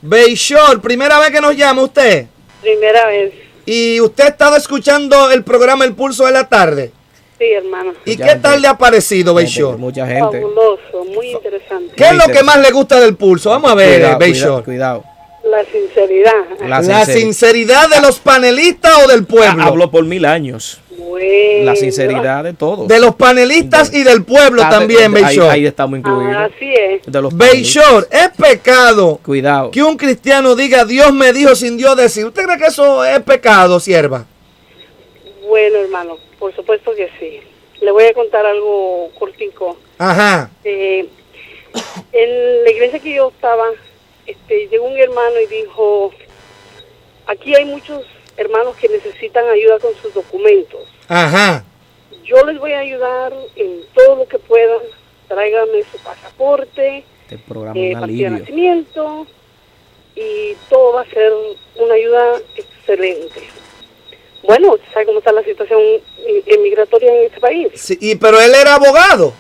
Bayshore, ¿primera vez que nos llama usted? Primera vez. ¿Y usted ha estado escuchando el programa El Pulso de la Tarde? Sí, hermano. ¿Y qué tal le ha parecido, Bayshore? Mucha gente. Fabuloso, muy interesante. ¿Qué es lo que más le gusta del Pulso? Vamos a ver, Bayshore. Cuidado. La sinceridad. ¿La sinceridad de los panelistas o del pueblo? Habló por 1000 años. Bueno. La sinceridad de todos. De los panelistas y del pueblo también, Bayshore. Ahí estamos incluidos. Así es. De los Bayshore, es pecado Cuidado. que un cristiano diga Dios me dijo sin Dios decir. ¿Usted cree que eso es pecado, sierva? Bueno, hermano, por supuesto que sí. Le voy a contar algo cortico. Ajá. En la iglesia que yo estaba, llegó un hermano y dijo, aquí hay muchos hermanos que necesitan ayuda con sus documentos. Ajá. Yo les voy a ayudar en todo lo que puedan. Tráiganme su pasaporte, Te programa un partida de alivio. nacimiento, y todo va a ser una ayuda excelente. Bueno, ¿sabe cómo está la situación migratoria en este país? Sí, pero él era abogado.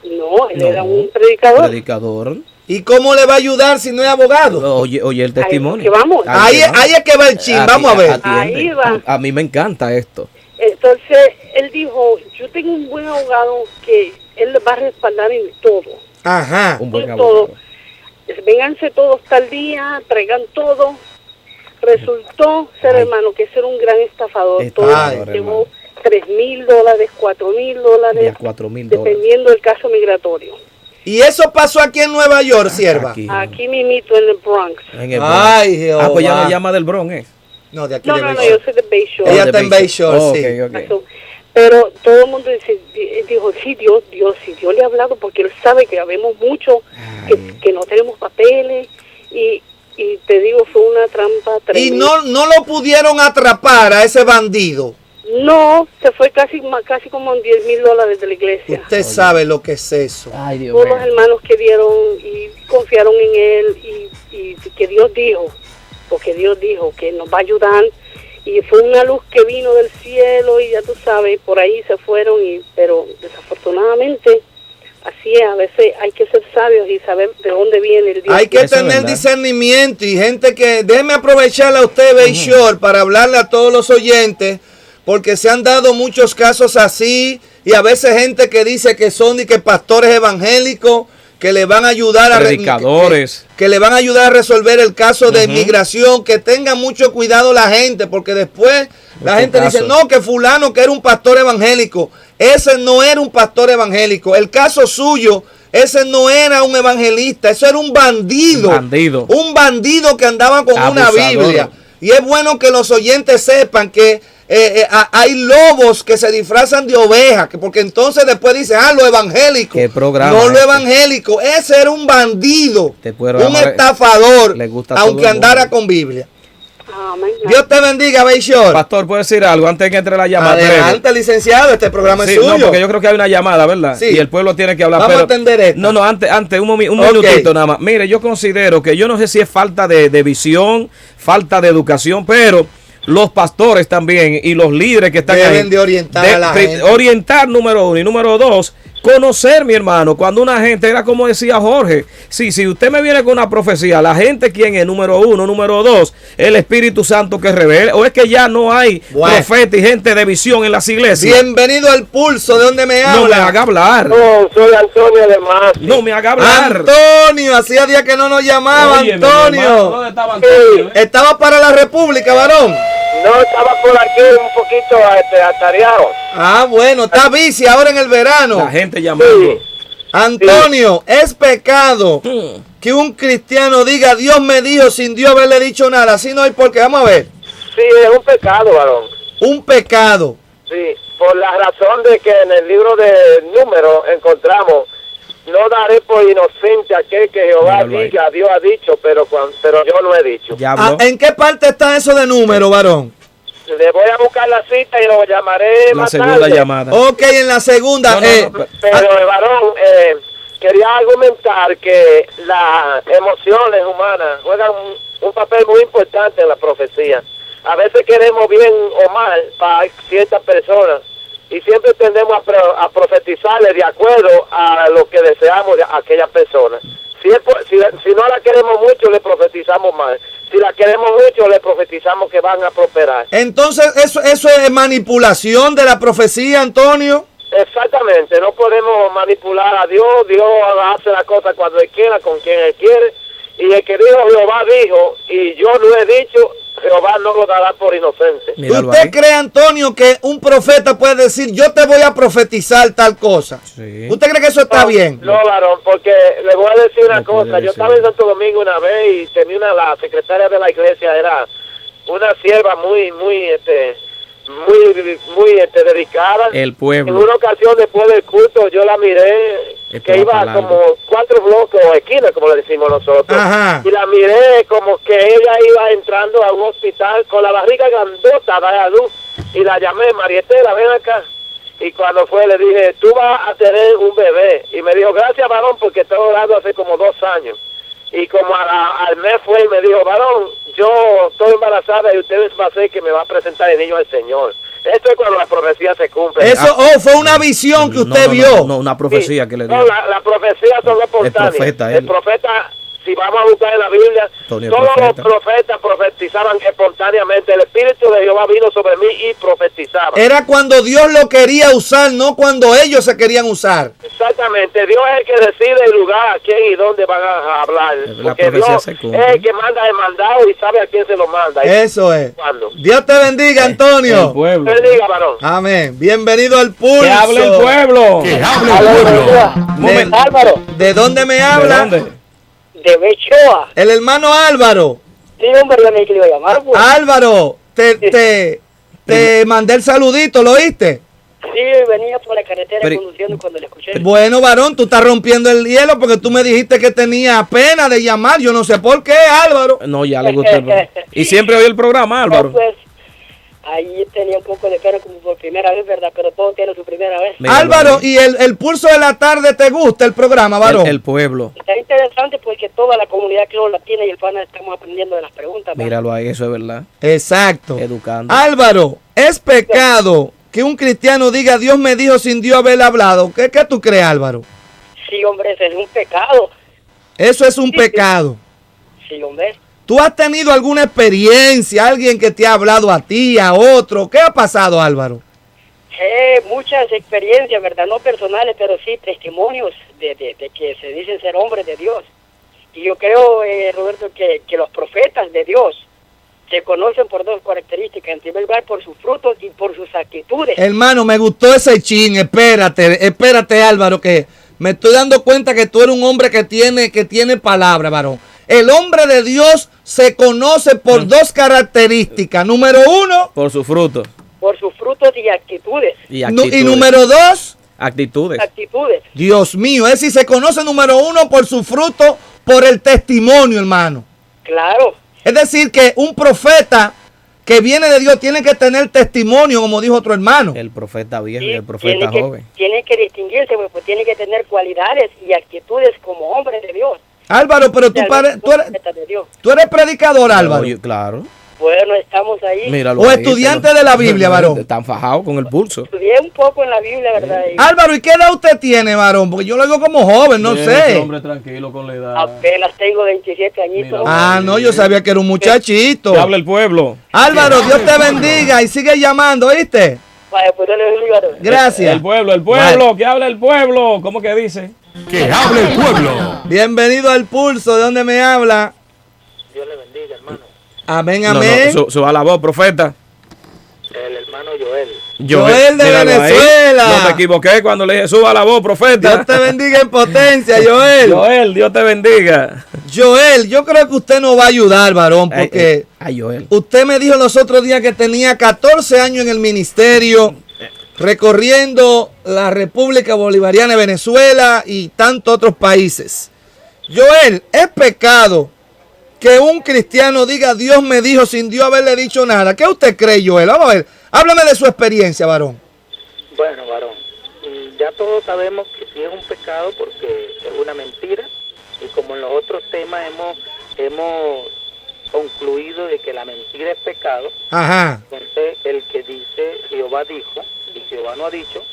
No, él No. era un predicador. Predicador. ¿Y cómo le va a ayudar si no es abogado? Oye el testimonio. que vamos. Ahí es que va el chin, vamos a ver. Atiende. Ahí va. A mí me encanta esto. Entonces, él dijo, yo tengo un buen abogado que él va a respaldar en todo. Ajá. Un buen En abogado. todo. Vénganse todos tal día, traigan todo. Resultó ser, Ay. hermano, que ser un gran estafador. Estafador, Todo llevó $3,000, $4,000, Y a $4,000. dependiendo del caso migratorio. Y eso pasó aquí en Nueva York, sierva. Aquí mimito en el Bronx. En el Ay, Bronx. Jehová. Pues ya no llama del Bronx, ¿eh? No, de aquí No, de no, no, Bayshore. yo soy de Bayshore. Ella de está en Bayshore. Bayshore, Ok, sí. ok. Pero todo el mundo dijo, sí, Dios le ha hablado porque él sabe que habemos mucho, que no tenemos papeles, y te digo, fue una trampa Y tremenda. no lo pudieron atrapar a ese bandido. No, se fue casi como en $10,000 de la iglesia. Usted sabe lo que es eso. Ay, Dios Todos mío. los hermanos que dieron y confiaron en él, y que Dios dijo, porque Dios dijo que nos va a ayudar, y fue una luz que vino del cielo, y ya tú sabes, por ahí se fueron, pero desafortunadamente así es. A veces hay que ser sabios y saber de dónde viene el Dios. Hay que Eso es tener verdad. discernimiento y gente que... Déjeme aprovecharle a usted, Bayshore, para hablarle a todos los oyentes, porque se han dado muchos casos así, y a veces gente que dice que son y que pastores evangélicos, que le van a ayudar Predicadores. que le van a ayudar a resolver el caso de inmigración, que tenga mucho cuidado la gente, porque después la Mucho gente dice, caso. no, que fulano que era un pastor evangélico. Ese no era un pastor evangélico. El caso suyo, ese no era un evangelista, eso era un bandido. Bandido. Un bandido que andaba con una Abusador. Biblia. Y es bueno que los oyentes sepan que hay lobos que se disfrazan de ovejas, porque entonces después dicen, lo evangélico. ¿Qué programa No lo este? evangélico, ese era un bandido, Este programa un estafador, le gusta a todo aunque el andara mundo. con Biblia. Amén. Dios te bendiga, Bayshore. Pastor, ¿puede decir algo antes de que entre la llamada? Adelante, licenciado, este programa Sí, es suyo. no, porque yo creo que hay una llamada, ¿verdad? Sí. Y el pueblo tiene que hablar. Vamos pero, a atender esta. No, antes, un Ok. minutito nada más. Mire, yo considero que yo no sé si es falta de visión, falta de educación, pero los pastores también y los líderes que están Deben ahí de orientar a la gente. orientar, número uno, y número dos, conocer, mi hermano, cuando una gente, era como decía Jorge, si usted me viene con una profecía, la gente, ¿quién es? Número uno, número dos, el Espíritu Santo que revela, o es que ya no hay Bueno. profeta y gente de visión en las iglesias. Bienvenido al Pulso, ¿de dónde me habla? No me haga hablar. No, soy Antonio de Masi. No me haga hablar. Antonio, hacía días que no nos llamaba, Oye, mi hermano, Antonio. ¿dónde estaba Antonio? Estaba para la República, varón. No, estaba por aquí un poquito atareado. Ah, bueno, está bici ahora en el verano. La gente llamando. Antonio, es pecado Mm. que un cristiano diga, Dios me dijo sin Dios haberle dicho nada. Así no hay por qué. Vamos a ver. Sí, es un pecado, varón. Un pecado. Sí, por la razón de que en el libro de Números encontramos, no daré por inocente aquel que Jehová Míralo ahí. diga, Dios ha dicho, pero yo no he dicho. Ya Ah, habló. ¿en qué parte está eso de número, varón? Le voy a buscar la cita y lo llamaré La más segunda tarde. llamada. Ok, en la segunda. No, no, no, Pero, varón, quería argumentar que las emociones humanas juegan un papel muy importante en la profecía. A veces queremos bien o mal para ciertas personas y siempre tendemos a profetizarle de acuerdo a lo que deseamos de aquella persona. Si no la queremos mucho, le profetizamos mal. Si la queremos mucho, le profetizamos que van a prosperar. Entonces, eso es manipulación de la profecía, Antonio. Exactamente, no podemos manipular a Dios. Dios hace la cosa cuando Él quiera, con quien Él quiere. Y el que dijo Jehová dijo, y yo lo he dicho, Jehová no lo dará por inocente. Míralo ¿Usted ahí. cree, Antonio, que un profeta puede decir, yo te voy a profetizar tal cosa? Sí. ¿Usted cree que eso está bien? No, varón, porque le voy a decir una No puede cosa. Yo decir. estaba en Santo Domingo una vez y tenía la secretaria de la iglesia, era una sierva muy dedicada. El En pueblo. una ocasión después del culto yo la miré que iba como 4 bloques o esquinas, como le decimos nosotros. Ajá. Y la miré como que ella iba entrando a un hospital con la barriga grandota, da luz. Y la llamé, Marietela, ven acá. Y cuando fue, le dije, tú vas a tener un bebé. Y me dijo, gracias, varón, porque estoy orando hace como 2 años. Y como al mes fue y me dijo, varón, yo estoy embarazada y usted va a ser que me va a presentar el niño al Señor. Esto es cuando la profecía se cumple. Eso, fue una visión que usted vio. No, una profecía que le dio. No, la profecía son espontáneas. El profeta, si vamos a buscar en la Biblia, todos los profetas profetizaban espontáneamente. El Espíritu de Jehová vino sobre mí y profetizaba. Era cuando Dios lo quería usar, no cuando ellos se querían usar. Exactamente. Dios es el que decide el lugar, a quién y dónde van a hablar. Porque Dios es el que manda el mandado y sabe a quién se lo manda. Eso es. ¿Cuándo? Dios te bendiga, Antonio. El pueblo. Bendiga, varón. Amén. Bienvenido al Pulso. Que hable el pueblo. Que hable el pueblo. Álvaro, ¿De dónde me habla? ¿De dónde? de Bechoa. El hermano Álvaro. Sí, hombre, yo me iba a llamar. Pues. Álvaro, te mandé el saludito, ¿lo oíste? Sí, venía por la carretera conduciendo cuando le escuché. Bueno, varón, tú estás rompiendo el hielo porque tú me dijiste que tenía pena de llamar. Yo no sé por qué, Álvaro. No, ya le gustó el programa. Y siempre oí el programa, Álvaro. No, pues, ahí tenía un poco de pena como por primera vez, ¿verdad? Pero todo tiene su primera vez. Mira, Álvaro, ¿y el Pulso de la Tarde te gusta el programa, varón? El pueblo. Está interesante porque toda la comunidad creo la tiene y el pana estamos aprendiendo de las preguntas. ¿verdad? Míralo ahí, eso es verdad. Exacto. Educando. Álvaro, ¿es pecado que un cristiano diga Dios me dijo sin Dios haber hablado? ¿Qué tú crees, Álvaro? Sí, hombre, ese es un pecado. Eso es un pecado. Sí, hombre. ¿Tú has tenido alguna experiencia, alguien que te ha hablado a ti, a otro? ¿Qué ha pasado, Álvaro? Muchas experiencias, ¿verdad? No personales, pero sí testimonios de que se dicen ser hombres de Dios. Y yo creo, Roberto, que los profetas de Dios se conocen por 2 características. En primer lugar, por sus frutos y por sus actitudes. Hermano, me gustó ese chin. Espérate, Álvaro, que me estoy dando cuenta que tú eres un hombre que tiene palabra, varón. El hombre de Dios se conoce por 2 características. Número 1, por sus frutos. Por sus frutos y actitudes. Y número 2, actitudes. Dios mío, es decir, se conoce número 1 por su fruto, por el testimonio, hermano. Claro. Es decir, que un profeta que viene de Dios tiene que tener testimonio, como dijo otro hermano. El profeta viejo Sí, y el profeta joven. Tiene que distinguirse, pues tiene que tener cualidades y actitudes como hombre de Dios. Álvaro, pero tú eres predicador, Álvaro. Claro. Bueno, estamos ahí. Míralo o ahí, estudiante de la Biblia, varón. Están fajados con el pulso. Estudié un poco en la Biblia, ¿verdad? Álvaro, ¿y qué edad usted tiene, varón? Porque yo lo digo como joven, no sé. Hombre tranquilo con la edad. Apenas tengo 27 añitos. No, yo sabía que era un muchachito. Que habla el pueblo. Álvaro, Dios te bendiga y sigue llamando, ¿oíste? Vaya, pues gracias. El pueblo, que habla el pueblo. ¿Cómo que dice? Que hable el pueblo. Bienvenido al Pulso, ¿de dónde me habla? Dios le bendiga, hermano. Amén, amén. Suba la voz, profeta. El hermano Joel. Joel de Venezuela. No me equivoqué cuando le dije suba la voz, profeta. Dios te bendiga en potencia, Joel. Joel, Dios te bendiga. Joel, yo creo que usted nos va a ayudar, varón, porque Joel. Usted me dijo los otros días que tenía 14 años en el ministerio, recorriendo la República Bolivariana de Venezuela y tantos otros países. Joel, ¿es pecado que un cristiano diga Dios me dijo sin Dios haberle dicho nada? ¿Qué usted cree, Joel? Vamos a ver, háblame de su experiencia, varón. Bueno, varón, ya todos sabemos que sí es un pecado porque es una mentira y como en los otros temas hemos concluido de que la mentira es pecado. Ajá. Entonces el que dice Jehová dijo y Jehová no ha dicho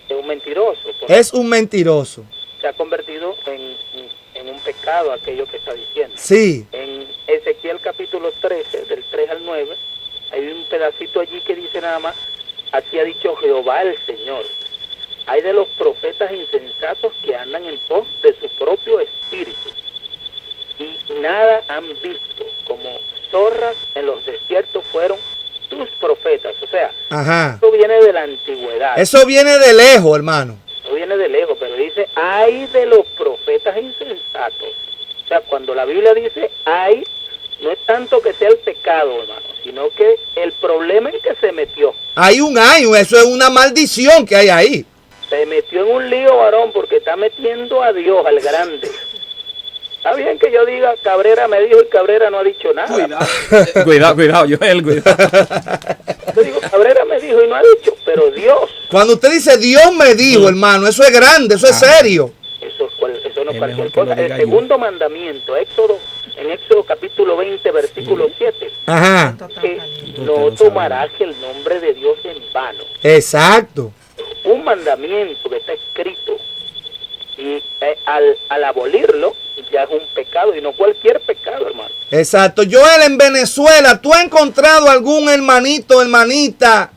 es un mentiroso. Es un mentiroso. Se ha convertido en un pecado aquello que está diciendo. Sí. En Ezequiel capítulo 13, del 3 al 9, hay un pedacito allí que dice nada más, así ha dicho Jehová el Señor. Hay de los profetas insensatos que andan en pos de su propio espíritu y nada han visto, como zorras en los desiertos fueron tus profetas. O sea, eso viene de la antigüedad. Eso viene de lejos, hermano. Eso viene de lejos, pero dice, hay de los profetas insensatos. O sea, cuando la Biblia dice hay, no es tanto que sea el pecado, hermano, sino que el problema en que se metió. Hay eso es una maldición que hay ahí. Se metió en un lío, varón, porque está metiendo a Dios, al grande. Está bien que yo diga, Cabrera me dijo y Cabrera no ha dicho nada. Cuidado, Joel, cuidado. Yo digo, Cabrera me dijo y no ha dicho, pero Dios. Cuando usted dice Dios me dijo, hermano, eso es grande, eso es serio. Eso no es cualquier cosa. El segundo mandamiento, en Éxodo capítulo 20, versículo 7. Ajá. Que no tomarás el nombre de Dios en vano. Exacto. Un mandamiento que está escrito y al abolirlo ya es un pecado y no cualquier pecado, hermano. Exacto. Joel, en Venezuela, ¿tú has encontrado algún hermanito, hermanita,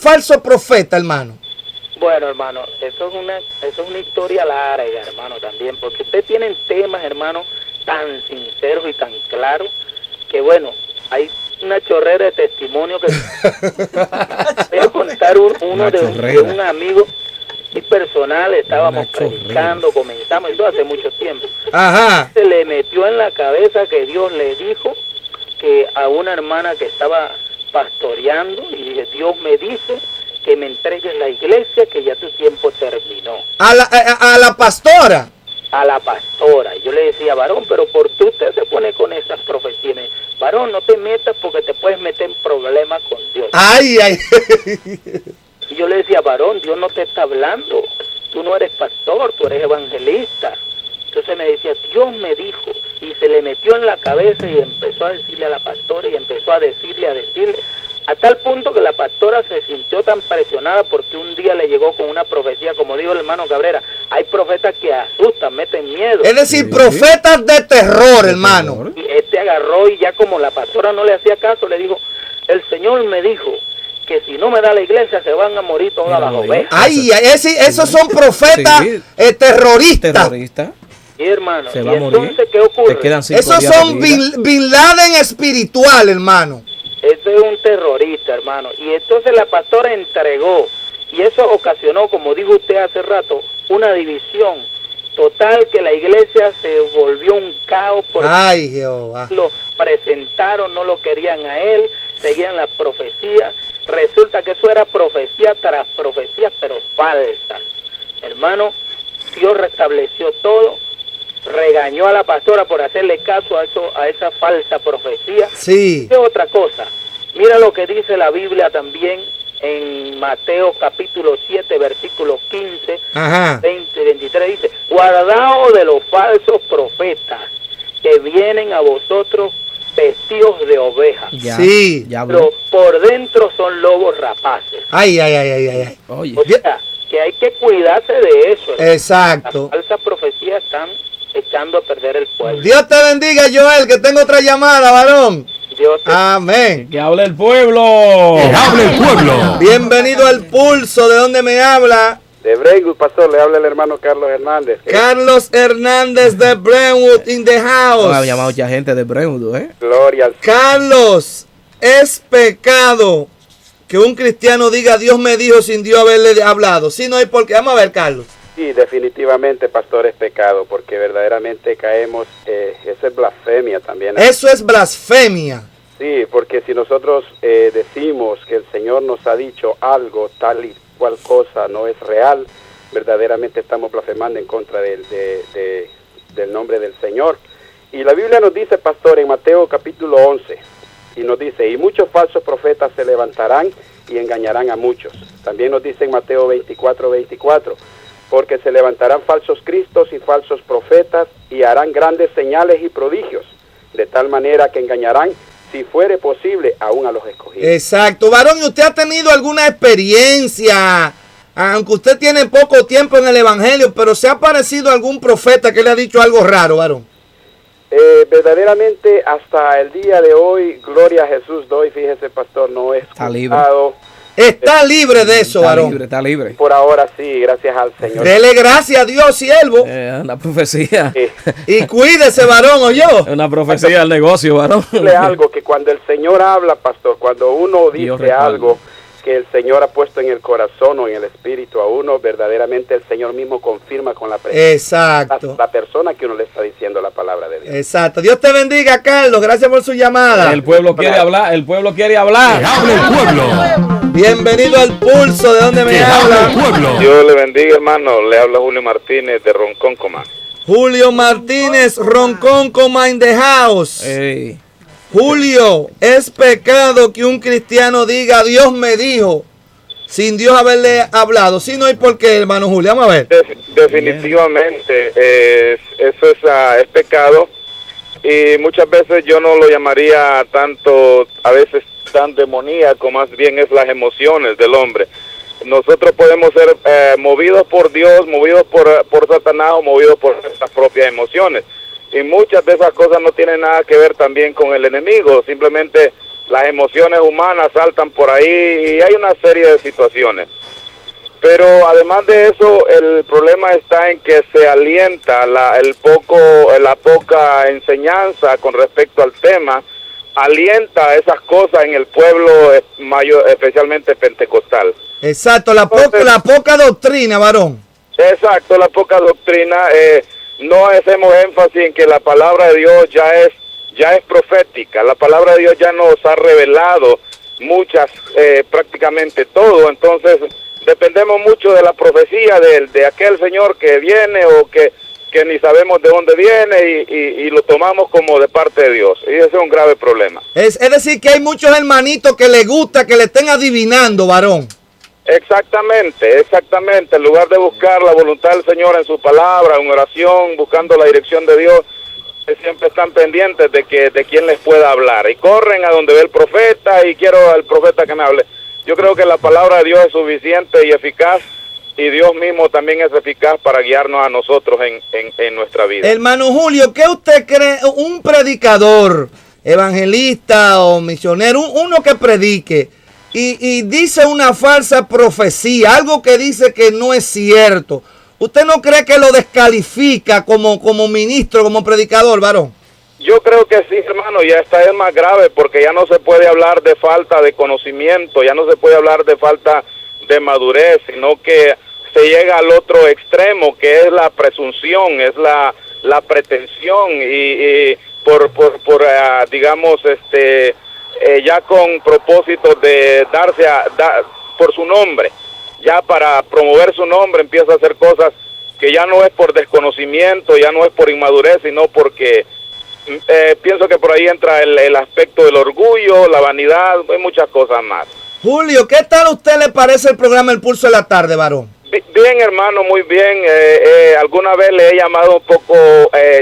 falso profeta, hermano? Bueno, hermano, eso es una historia larga, hermano, también, porque ustedes tienen temas, hermano, tan sinceros y tan claros, que bueno, hay una chorrera de testimonio que voy a contar uno de un amigo y personal. Estábamos predicando, comenzamos, eso hace mucho tiempo. Ajá. Se le metió en la cabeza que Dios le dijo que a una hermana que estaba pastoreando, y dije, Dios me dice que me entregues la iglesia, que ya tu tiempo terminó. A la pastora. A la pastora. Y yo le decía, varón, pero ¿por qué usted se pone con esas profecías? Varón, no te metas porque te puedes meter en problemas con Dios. Ay. Y yo le decía, varón, Dios no te está hablando. Tú no eres pastor, tú eres evangelista. Entonces me decía, Dios me dijo. Y se le metió en la cabeza y empezó a decirle a la pastora y empezó a decirle. A tal punto que la pastora se sintió tan presionada porque un día le llegó con una profecía, como dijo el hermano Cabrera, hay profetas que asustan, meten miedo. Es decir, profetas de terror, hermano. Y agarró y ya como la pastora no le hacía caso, le dijo, el Señor me dijo que si no me da la iglesia se van a morir todas las ovejas. Ay, esos son profetas terroristas. Sí, hermano. Se y va a entonces, morir. ¿qué ocurre? Esos son Bin Laden espiritual, hermano. Ese es un terrorista, hermano. Y entonces la pastora entregó. Y eso ocasionó, como dijo usted hace rato, una división total, que la iglesia se volvió un caos. Ay, Jehová. Lo presentaron, no lo querían a él, seguían las profecías. Resulta que eso era profecía tras profecía, pero falsas. Hermano, Dios restableció todo. Regañó a la pastora por hacerle caso a esa falsa profecía. Sí. ¿Qué otra cosa? Mira lo que dice la Biblia también en Mateo capítulo 7, versículos 15, Ajá. 20 y 23. Dice, guardaos de los falsos profetas que vienen a vosotros vestidos de ovejas. Sí. Pero por dentro son lobos rapaces. Ay. Oye. O sea, que hay que cuidarse de eso. Exacto. Las falsas profecías están echando a perder el pueblo. Dios te bendiga, Joel, que tengo otra llamada, varón. Dios te... Amén. Que hable el pueblo. Que hable el pueblo. Bienvenido al Pulso. ¿De dónde me habla? De Brentwood, pastor, le habla el hermano Carlos Hernández. Carlos Hernández de Brentwood in the house. Ha llamado mucha gente de Brentwood, Gloria al Carlos, es pecado que un cristiano diga Dios me dijo sin Dios haberle hablado. Si no hay por qué. Vamos a ver, Carlos. Sí, definitivamente, pastor, es pecado, porque verdaderamente caemos, eso es blasfemia también. Eso es blasfemia. Sí, porque si nosotros decimos que el Señor nos ha dicho algo, tal y cual cosa no es real, verdaderamente estamos blasfemando en contra del nombre del Señor. Y la Biblia nos dice, pastor, en Mateo capítulo 11, y nos dice, y muchos falsos profetas se levantarán y engañarán a muchos. También nos dice en Mateo 24, porque se levantarán falsos cristos y falsos profetas y harán grandes señales y prodigios, de tal manera que engañarán, si fuere posible, aún a los escogidos. Exacto. Varón, ¿y usted ha tenido alguna experiencia, aunque usted tiene poco tiempo en el evangelio, pero se ha parecido a algún profeta que le ha dicho algo raro, varón? Verdaderamente hasta el día de hoy, gloria a Jesús doy, fíjese, pastor, no he escuchado. Está libre de eso, varón. Está libre. Por ahora sí, gracias al Señor. Dele gracias a Dios, siervo. Una profecía. Y cuídese, varón, ¿oyó? Una profecía al negocio, varón. Dile algo, que cuando el Señor habla, pastor, cuando uno dice algo que el Señor ha puesto en el corazón o en el espíritu a uno, verdaderamente el Señor mismo confirma con la presencia. Exacto. La persona que uno le está diciendo la palabra de Dios. Exacto. Dios te bendiga, Carlos. Gracias por su llamada. El pueblo quiere hablar. El pueblo quiere hablar. Que hable el pueblo. Bienvenido al Pulso. ¿De dónde me Que hable el habla? pueblo. Dios le bendiga, hermano. Le habla Julio Martínez de Roncón, Comán. Julio Martínez, Roncón, Coma in the house. Ey. Julio, es pecado que un cristiano diga Dios me dijo sin Dios haberle hablado. Si no hay por qué, hermano Julio. Vamos a ver. Definitivamente, eso es pecado. Y muchas veces yo no lo llamaría tanto, a veces tan demoníaco, más bien es las emociones del hombre. Nosotros podemos ser movidos por Dios, movidos por Satanás o movidos por nuestras propias emociones. Y muchas de esas cosas no tienen nada que ver también con el enemigo, simplemente las emociones humanas saltan por ahí y hay una serie de situaciones. Pero además de eso, el problema está en que se alienta la poca enseñanza con respecto al tema, alienta esas cosas en el pueblo especialmente pentecostal. Exacto, la poca doctrina, varón. Exacto, la poca doctrina. No hacemos énfasis en que la palabra de Dios ya es profética. La palabra de Dios ya nos ha revelado prácticamente todo. Entonces dependemos mucho de la profecía de aquel señor que viene o que ni sabemos de dónde viene y lo tomamos como de parte de Dios. Y ese es un grave problema. Es decir, que hay muchos hermanitos que les gusta que le estén adivinando, varón. Exactamente. En lugar de buscar la voluntad del Señor en su palabra, en oración, buscando la dirección de Dios, siempre están pendientes de quién les pueda hablar. Y corren a donde ve el profeta y quiero al profeta que me hable. Yo creo que la palabra de Dios es suficiente y eficaz. Y Dios mismo también es eficaz para guiarnos a nosotros en nuestra vida. Hermano Julio, ¿qué usted cree? Un predicador, evangelista o misionero, uno que predique y dice una falsa profecía, algo que dice que no es cierto. ¿Usted no cree que lo descalifica como ministro, como predicador, varón? Yo creo que sí, hermano, ya esta es más grave porque ya no se puede hablar de falta de conocimiento, ya no se puede hablar de falta de madurez, sino que se llega al otro extremo, que es la presunción, es la pretensión y digamos, ya con propósito de por su nombre, ya para promover su nombre empieza a hacer cosas que ya no es por desconocimiento, ya no es por inmadurez, sino porque pienso que por ahí entra el aspecto del orgullo, la vanidad, hay muchas cosas más. Julio, ¿qué tal a usted le parece el programa El Pulso de la Tarde, varón? Bien, hermano, muy bien. Alguna vez le he llamado un poco,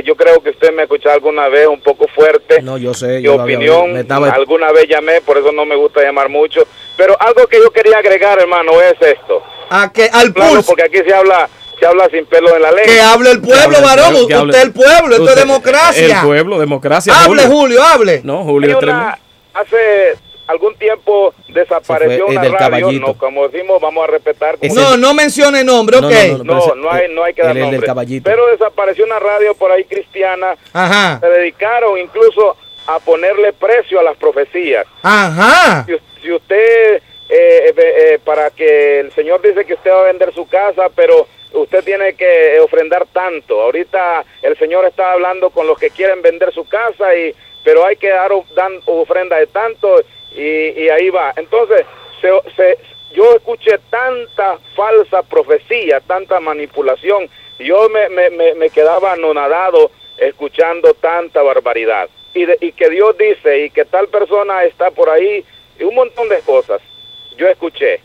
yo creo que usted me ha escuchado alguna vez un poco fuerte. No, yo sé. Mi opinión, alguna vez llamé, por eso no me gusta llamar mucho. Pero algo que yo quería agregar, hermano, es esto. ¿A qué? Al claro, pulso. porque aquí se habla sin pelo en la lengua. Que hable el pueblo, varón. Usted es el pueblo, esto es democracia. El pueblo, democracia. Hable, Julio, hable. No, Julio. Hace algún tiempo desapareció una radio, no, como decimos, vamos a respetar. No mencione nombre, ok. No hay que dar nombre. Pero desapareció una radio por ahí cristiana. Ajá. Se dedicaron incluso a ponerle precio a las profecías. Ajá. Si usted, para que el Señor dice que usted va a vender su casa, pero usted tiene que ofrendar tanto. Ahorita el Señor está hablando con los que quieren vender su casa, pero hay que dar ofrenda de tanto. Y ahí va. Entonces, yo escuché tanta falsa profecía, tanta manipulación. Yo me quedaba anonadado escuchando tanta barbaridad. Y que Dios dice, y que tal persona está por ahí, y un montón de cosas. Yo escuché.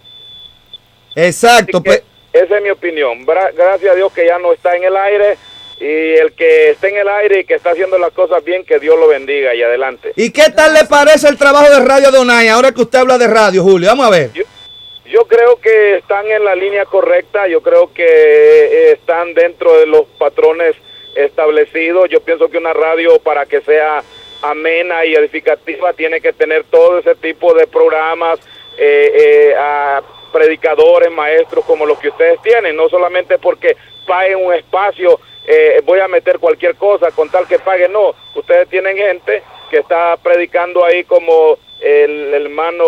Exacto. Esa es mi opinión. Gracias a Dios que ya no está en el aire. Y el que esté en el aire y que está haciendo las cosas bien, que Dios lo bendiga y adelante. ¿Y qué tal le parece el trabajo de Radio Adonai ahora que usted habla de radio, Julio? Vamos a ver. Yo creo que están en la línea correcta, yo creo que están dentro de los patrones establecidos. Yo pienso que una radio, para que sea amena y edificativa, tiene que tener todo ese tipo de programas, a predicadores, maestros como los que ustedes tienen, no solamente porque paguen un espacio, voy a meter cualquier cosa con tal que paguen, no. Ustedes tienen gente que está predicando ahí como el hermano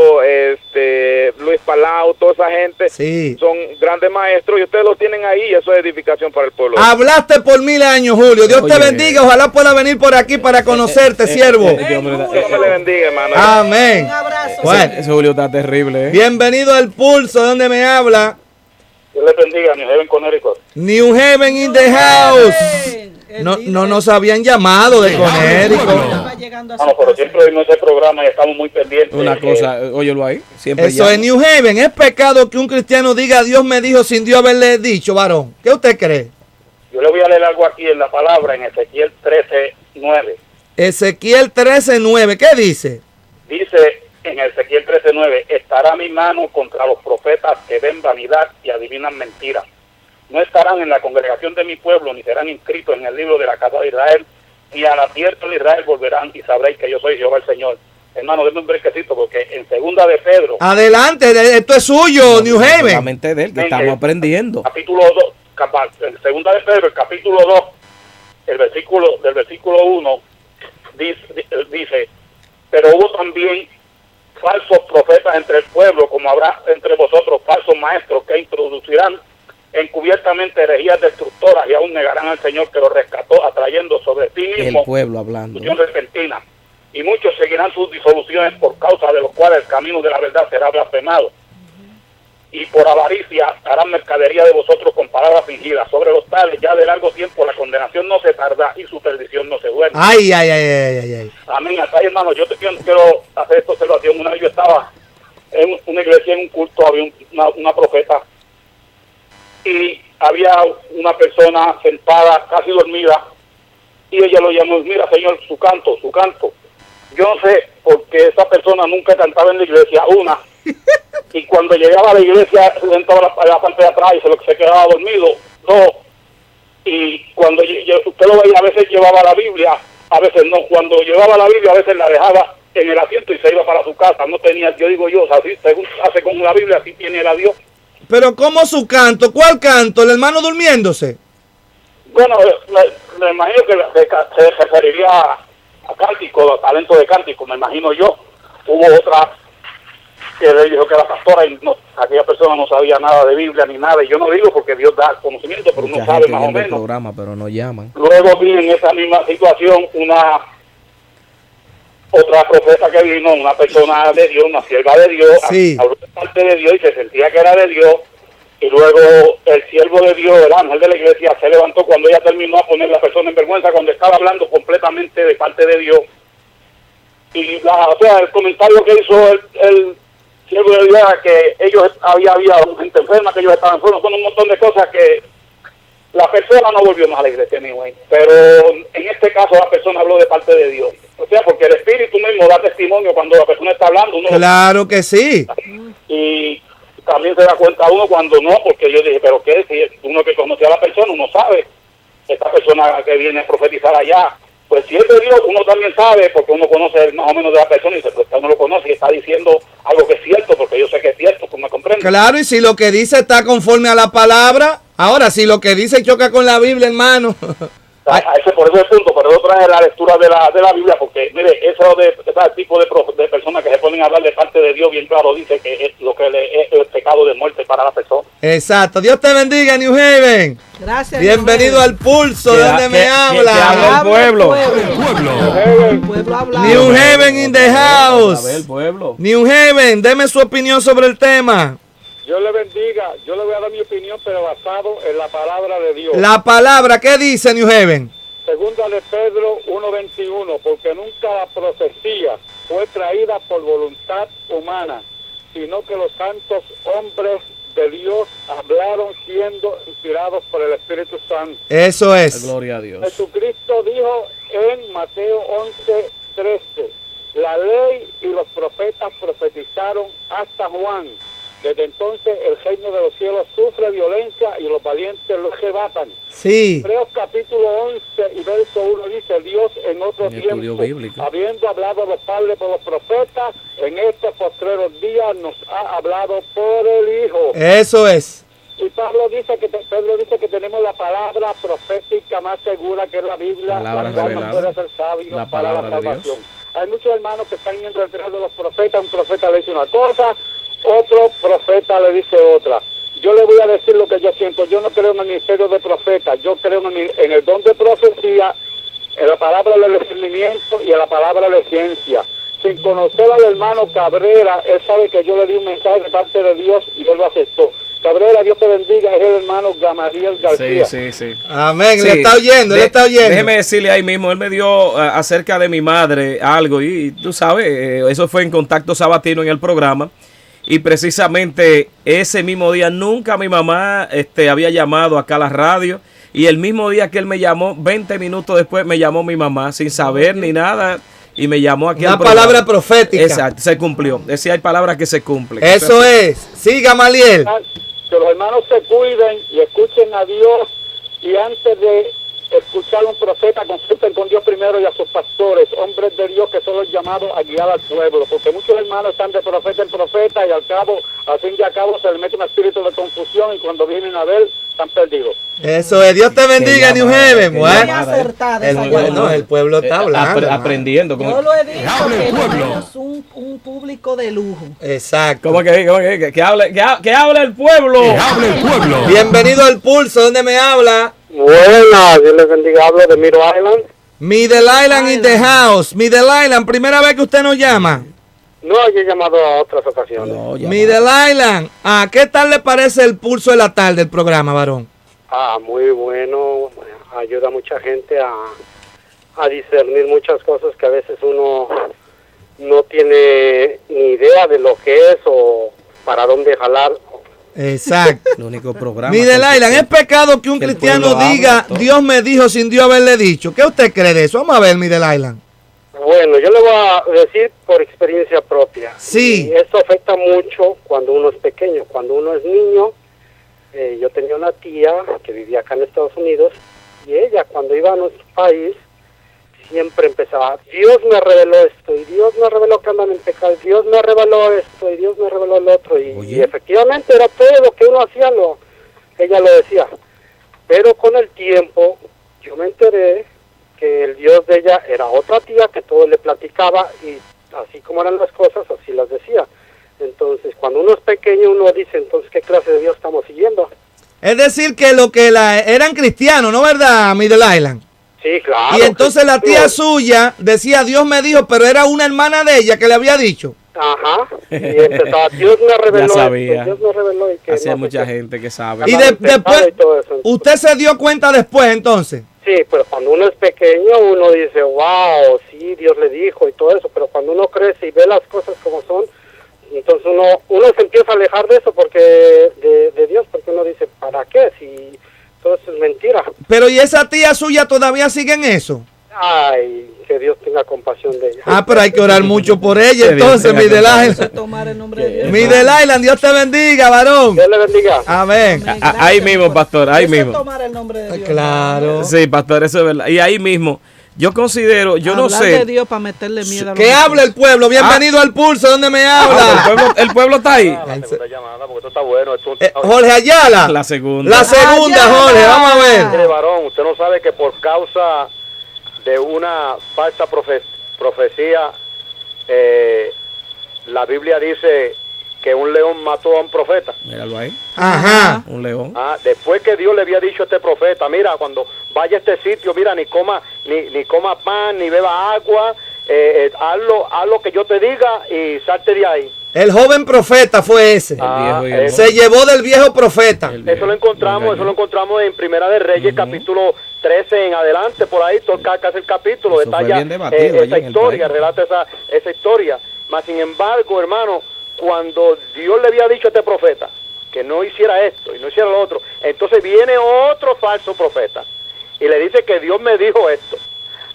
Luis Palau, toda esa gente, sí, son grandes maestros y ustedes lo tienen ahí y eso es edificación para el pueblo. Hablaste por 1000 años, Julio. Dios te bendiga. Ojalá pueda venir por aquí para conocerte, siervo. Dios me le bendiga, hermano. Amén. Un abrazo. Bueno, Ese Julio está terrible, ¿eh? bienvenido al Pulso. ¿De dónde me habla? Dios le bendiga, New Haven, Connecticut. New Haven in the house. No nos habían llamado de Connecticut. No, pero siempre vimos ese programa y estamos muy pendientes. Una cosa, óyelo ahí. Siempre Eso es New Haven. ¿Es pecado que un cristiano diga Dios me dijo sin Dios haberle dicho, varón? ¿Qué usted cree? Yo le voy a leer algo aquí en la palabra, en Ezequiel 13:9. Ezequiel 13:9. ¿Qué dice? Dice en Ezequiel 13:9, estará mi mano contra los profetas que ven vanidad y adivinan mentiras. No estarán en la congregación de mi pueblo, ni serán inscritos en el libro de la casa de Israel, ni a la tierra de Israel volverán, y sabréis que yo soy Jehová el Señor. Hermano, denme un brequecito, porque en segunda de Pedro... Adelante, esto es suyo, New Haven. Solamente de él, que estamos aprendiendo. Capítulo 2, en segunda de Pedro, el capítulo 2, del versículo 1, dice, pero hubo también falsos profetas entre el pueblo, como habrá entre vosotros falsos maestros que introducirán encubiertamente herejías destructoras y aún negarán al Señor que los rescató, atrayendo sobre sí mismo El pueblo hablando. disolución repentina. Y muchos seguirán sus disoluciones, por causa de los cuales el camino de la verdad será blasfemado. Y por avaricia harán mercadería de vosotros con palabras fingidas. Sobre los tales ya de largo tiempo la condenación no se tarda y su perdición no se duerme. Ay. Amén. Hasta ahí, hermano, yo quiero hacer esta observación. Una vez yo estaba en una iglesia, en un culto, había una profeta, y había una persona sentada, casi dormida, y ella lo llamó, mira, señor, su canto. Yo no sé por qué esa persona nunca cantaba en la iglesia, y cuando llegaba a la iglesia se sentaba a la parte de atrás y se quedaba dormido, y cuando usted lo veía, a veces llevaba la Biblia, a veces no. Cuando llevaba la Biblia, a veces la dejaba en el asiento y se iba para su casa. No tenía, yo digo yo, así, según hace con la Biblia, así tiene el Dios. Pero ¿cómo su canto? ¿Cuál canto? ¿El hermano durmiéndose? Bueno, me imagino que se referiría a cántico, a talento de cántico, me imagino yo. Hubo otra que le dijo que era pastora y aquella persona no sabía nada de Biblia ni nada, y yo no digo porque Dios da conocimiento, pero uno sabe más o menos. Programa, pero no llaman. Luego vi en esa misma situación otra profeta que vino, una persona de Dios, una sierva de Dios, sí, habló de parte de Dios y se sentía que era de Dios, y luego el siervo de Dios, el ángel de la iglesia, se levantó cuando ella terminó a poner la persona en vergüenza, cuando estaba hablando completamente de parte de Dios. Y el comentario que hizo el siervo de Dios era que ellos había gente enferma, que ellos estaban enfermos, con un montón de cosas que la persona no volvió más a la iglesia, anyway. Pero en este caso la persona habló de parte de Dios. O sea, porque el Espíritu mismo da testimonio cuando la persona está hablando. Claro que sí. Y también se da cuenta uno cuando no, porque yo dije, pero ¿qué? Si uno que conoce a la persona, uno sabe. Esta persona que viene a profetizar allá, pues si es de Dios, uno también sabe, porque uno conoce más o menos de la persona y uno lo conoce y está diciendo algo que es cierto, porque yo sé que es cierto, ¿tú me comprendes? Claro, y si lo que dice está conforme a la palabra, ahora si lo que dice choca con la Biblia, hermano. Por eso es punto, pero yo traje la lectura de la Biblia, porque mire, ese tipo de personas que se ponen a hablar de parte de Dios, bien claro dice que es lo que es el pecado de muerte para la persona. Exacto. Dios te bendiga, New Haven. Gracias. Bienvenido al Pulso, de donde me habla. El pueblo. El pueblo habla. New Haven in the house. El pueblo. New Haven, deme su opinión sobre el tema. Dios le bendiga. Yo le voy a dar mi opinión, pero basado en la palabra de Dios. La palabra, ¿qué dice New Haven? Segunda de Pedro 1:21, porque nunca la profecía fue traída por voluntad humana, sino que los santos hombres de Dios hablaron siendo inspirados por el Espíritu Santo. Eso es. Gloria a Dios. Jesucristo dijo en Mateo 11:13, la ley y los profetas profetizaron hasta Juan. Desde entonces el reino de los cielos sufre violencia y los valientes lo arrebatan. Sí. Hebreos capítulo 11 y verso 1 dice, Dios en otro tiempo, habiendo hablado a los padres por los profetas, en estos postreros días nos ha hablado por el Hijo. Eso es. Y Pedro dice que tenemos la palabra profética más segura, que es la Biblia, la cual nos puede ser sabio para la salvación. Hay muchos hermanos que están yendo detrás de los profetas. Un profeta le dice una cosa, otro profeta le dice otra. Yo le voy a decir lo que yo siento. Yo no creo en el ministerio de profeta. Yo creo en el don de profecía, en la palabra del discernimiento y en la palabra de ciencia. Sin conocer al hermano Cabrera, él sabe que yo le di un mensaje de parte de Dios y él lo aceptó. Cabrera, Dios te bendiga, es el hermano Gamaliel García. Sí. Amén, Sí. le está oyendo, le está oyendo. Déjeme decirle ahí mismo, él me dio acerca de mi madre algo y tú sabes, eso fue en Contacto Sabatino en el programa y precisamente ese mismo día nunca mi mamá había llamado acá a la radio y el mismo día que él me llamó, 20 minutos después me llamó mi mamá sin saber ni nada y me llamó aquí al programa. Una palabra profética. Exacto, se cumplió. Decía, hay palabras que se cumplen. Eso es. Sí, Gamaliel. Que los hermanos se cuiden y escuchen a Dios y antes de escuchar a un profeta consulten con Dios primero y a sus pastores, hombres de Dios que son los llamados a guiar al pueblo, porque muchos hermanos están de profeta en profeta y al fin y al cabo se les mete un espíritu de confusión y cuando vienen a ver están perdidos. Eso es. Dios te bendiga, New Heaven. El pueblo está hablando. Aprendiendo. Yo lo he dicho que tenemos un público de lujo. Exacto. ¿Cómo que hable el pueblo? Que hable el pueblo. Bienvenido al Pulso. ¿Dónde me habla? Buenas, Dios les bendiga, hablo de Middle Island. Middle Island in the house. Middle Island, primera vez que usted nos llama. No, yo he llamado a otras ocasiones. Middle Island. ¿Qué tal le parece el Pulso de la tarde, el programa, varón? Muy bueno. Ayuda a mucha gente a discernir muchas cosas que a veces uno no tiene ni idea de lo que es o para dónde jalar. Exacto. El único programa. Middle Island, ¿es pecado que un cristiano diga Dios me dijo sin Dios haberle dicho? ¿Qué usted cree de eso? Vamos a ver, Middle Island. Bueno, yo le voy a decir por experiencia propia. Sí. Y esto afecta mucho cuando uno es pequeño. Cuando uno es niño, yo tenía una tía que vivía acá en Estados Unidos y ella cuando iba a nuestro país siempre empezaba, Dios me reveló esto y Dios me reveló que andan en pecado, Dios me reveló esto y Dios me reveló el otro y efectivamente era todo lo que uno hacía, ella lo decía. Pero con el tiempo yo me enteré que el Dios de ella era otra tía que todo le platicaba y así como eran las cosas, así las decía. Entonces, cuando uno es pequeño, uno dice, entonces, ¿qué clase de Dios estamos siguiendo? Es decir, que eran cristianos, ¿no verdad, Middle Island? Sí, claro. Y entonces la tía suya decía, Dios me dijo, pero era una hermana de ella que le había dicho. Ajá. Y empezaba, Dios me reveló. Ya sabía. Esto, Dios me reveló. Y que Así hay no sé mucha qué. gente que sabe. Y después, ¿usted se dio cuenta después entonces? Sí, pero cuando uno es pequeño, uno dice, wow, sí, Dios le dijo y todo eso. Pero cuando uno crece y ve las cosas como son, entonces uno se empieza a alejar de eso porque de Dios, porque uno dice, ¿para qué? Si todo eso es mentira. Pero ¿y esa tía suya todavía sigue en eso? Ay, que Dios tenga compasión de ella. Pero hay que orar mucho por ella, entonces, Middle Island. Middle Island, Dios te bendiga, varón. Dios le bendiga. Amén. Ahí mismo, pastor, ahí mismo. Tomar el nombre de Dios. Claro. Sí, pastor, eso es verdad. Y ahí mismo, yo considero, yo no Hablar sé. de Dios para meterle miedo a los Que hable el pueblo. Bienvenido al Pulso. ¿Dónde me habla? El pueblo está ahí. La segunda llamada, porque esto está bueno. Jorge Ayala. La segunda. La segunda, Jorge. Vamos a ver. Mire, varón, usted no sabe que por causa de una falsa profecía, la Biblia dice que un león mató a un profeta. Míralo ahí. Ajá. Un león. Después que Dios le había dicho a este profeta, mira, cuando vaya a este sitio, mira, ni coma pan, ni beba agua, haz lo que yo te diga y salte de ahí. El joven profeta fue ese. Se llevó del viejo profeta. Eso lo encontramos en Primera de Reyes, capítulo 13 en adelante, por ahí, casi el capítulo, Eso fue detalla bien debatido esa allá en el historia, país. relata esa historia. Mas, sin embargo, hermano, cuando Dios le había dicho a este profeta que no hiciera esto y no hiciera lo otro, entonces viene otro falso profeta y le dice que Dios me dijo esto.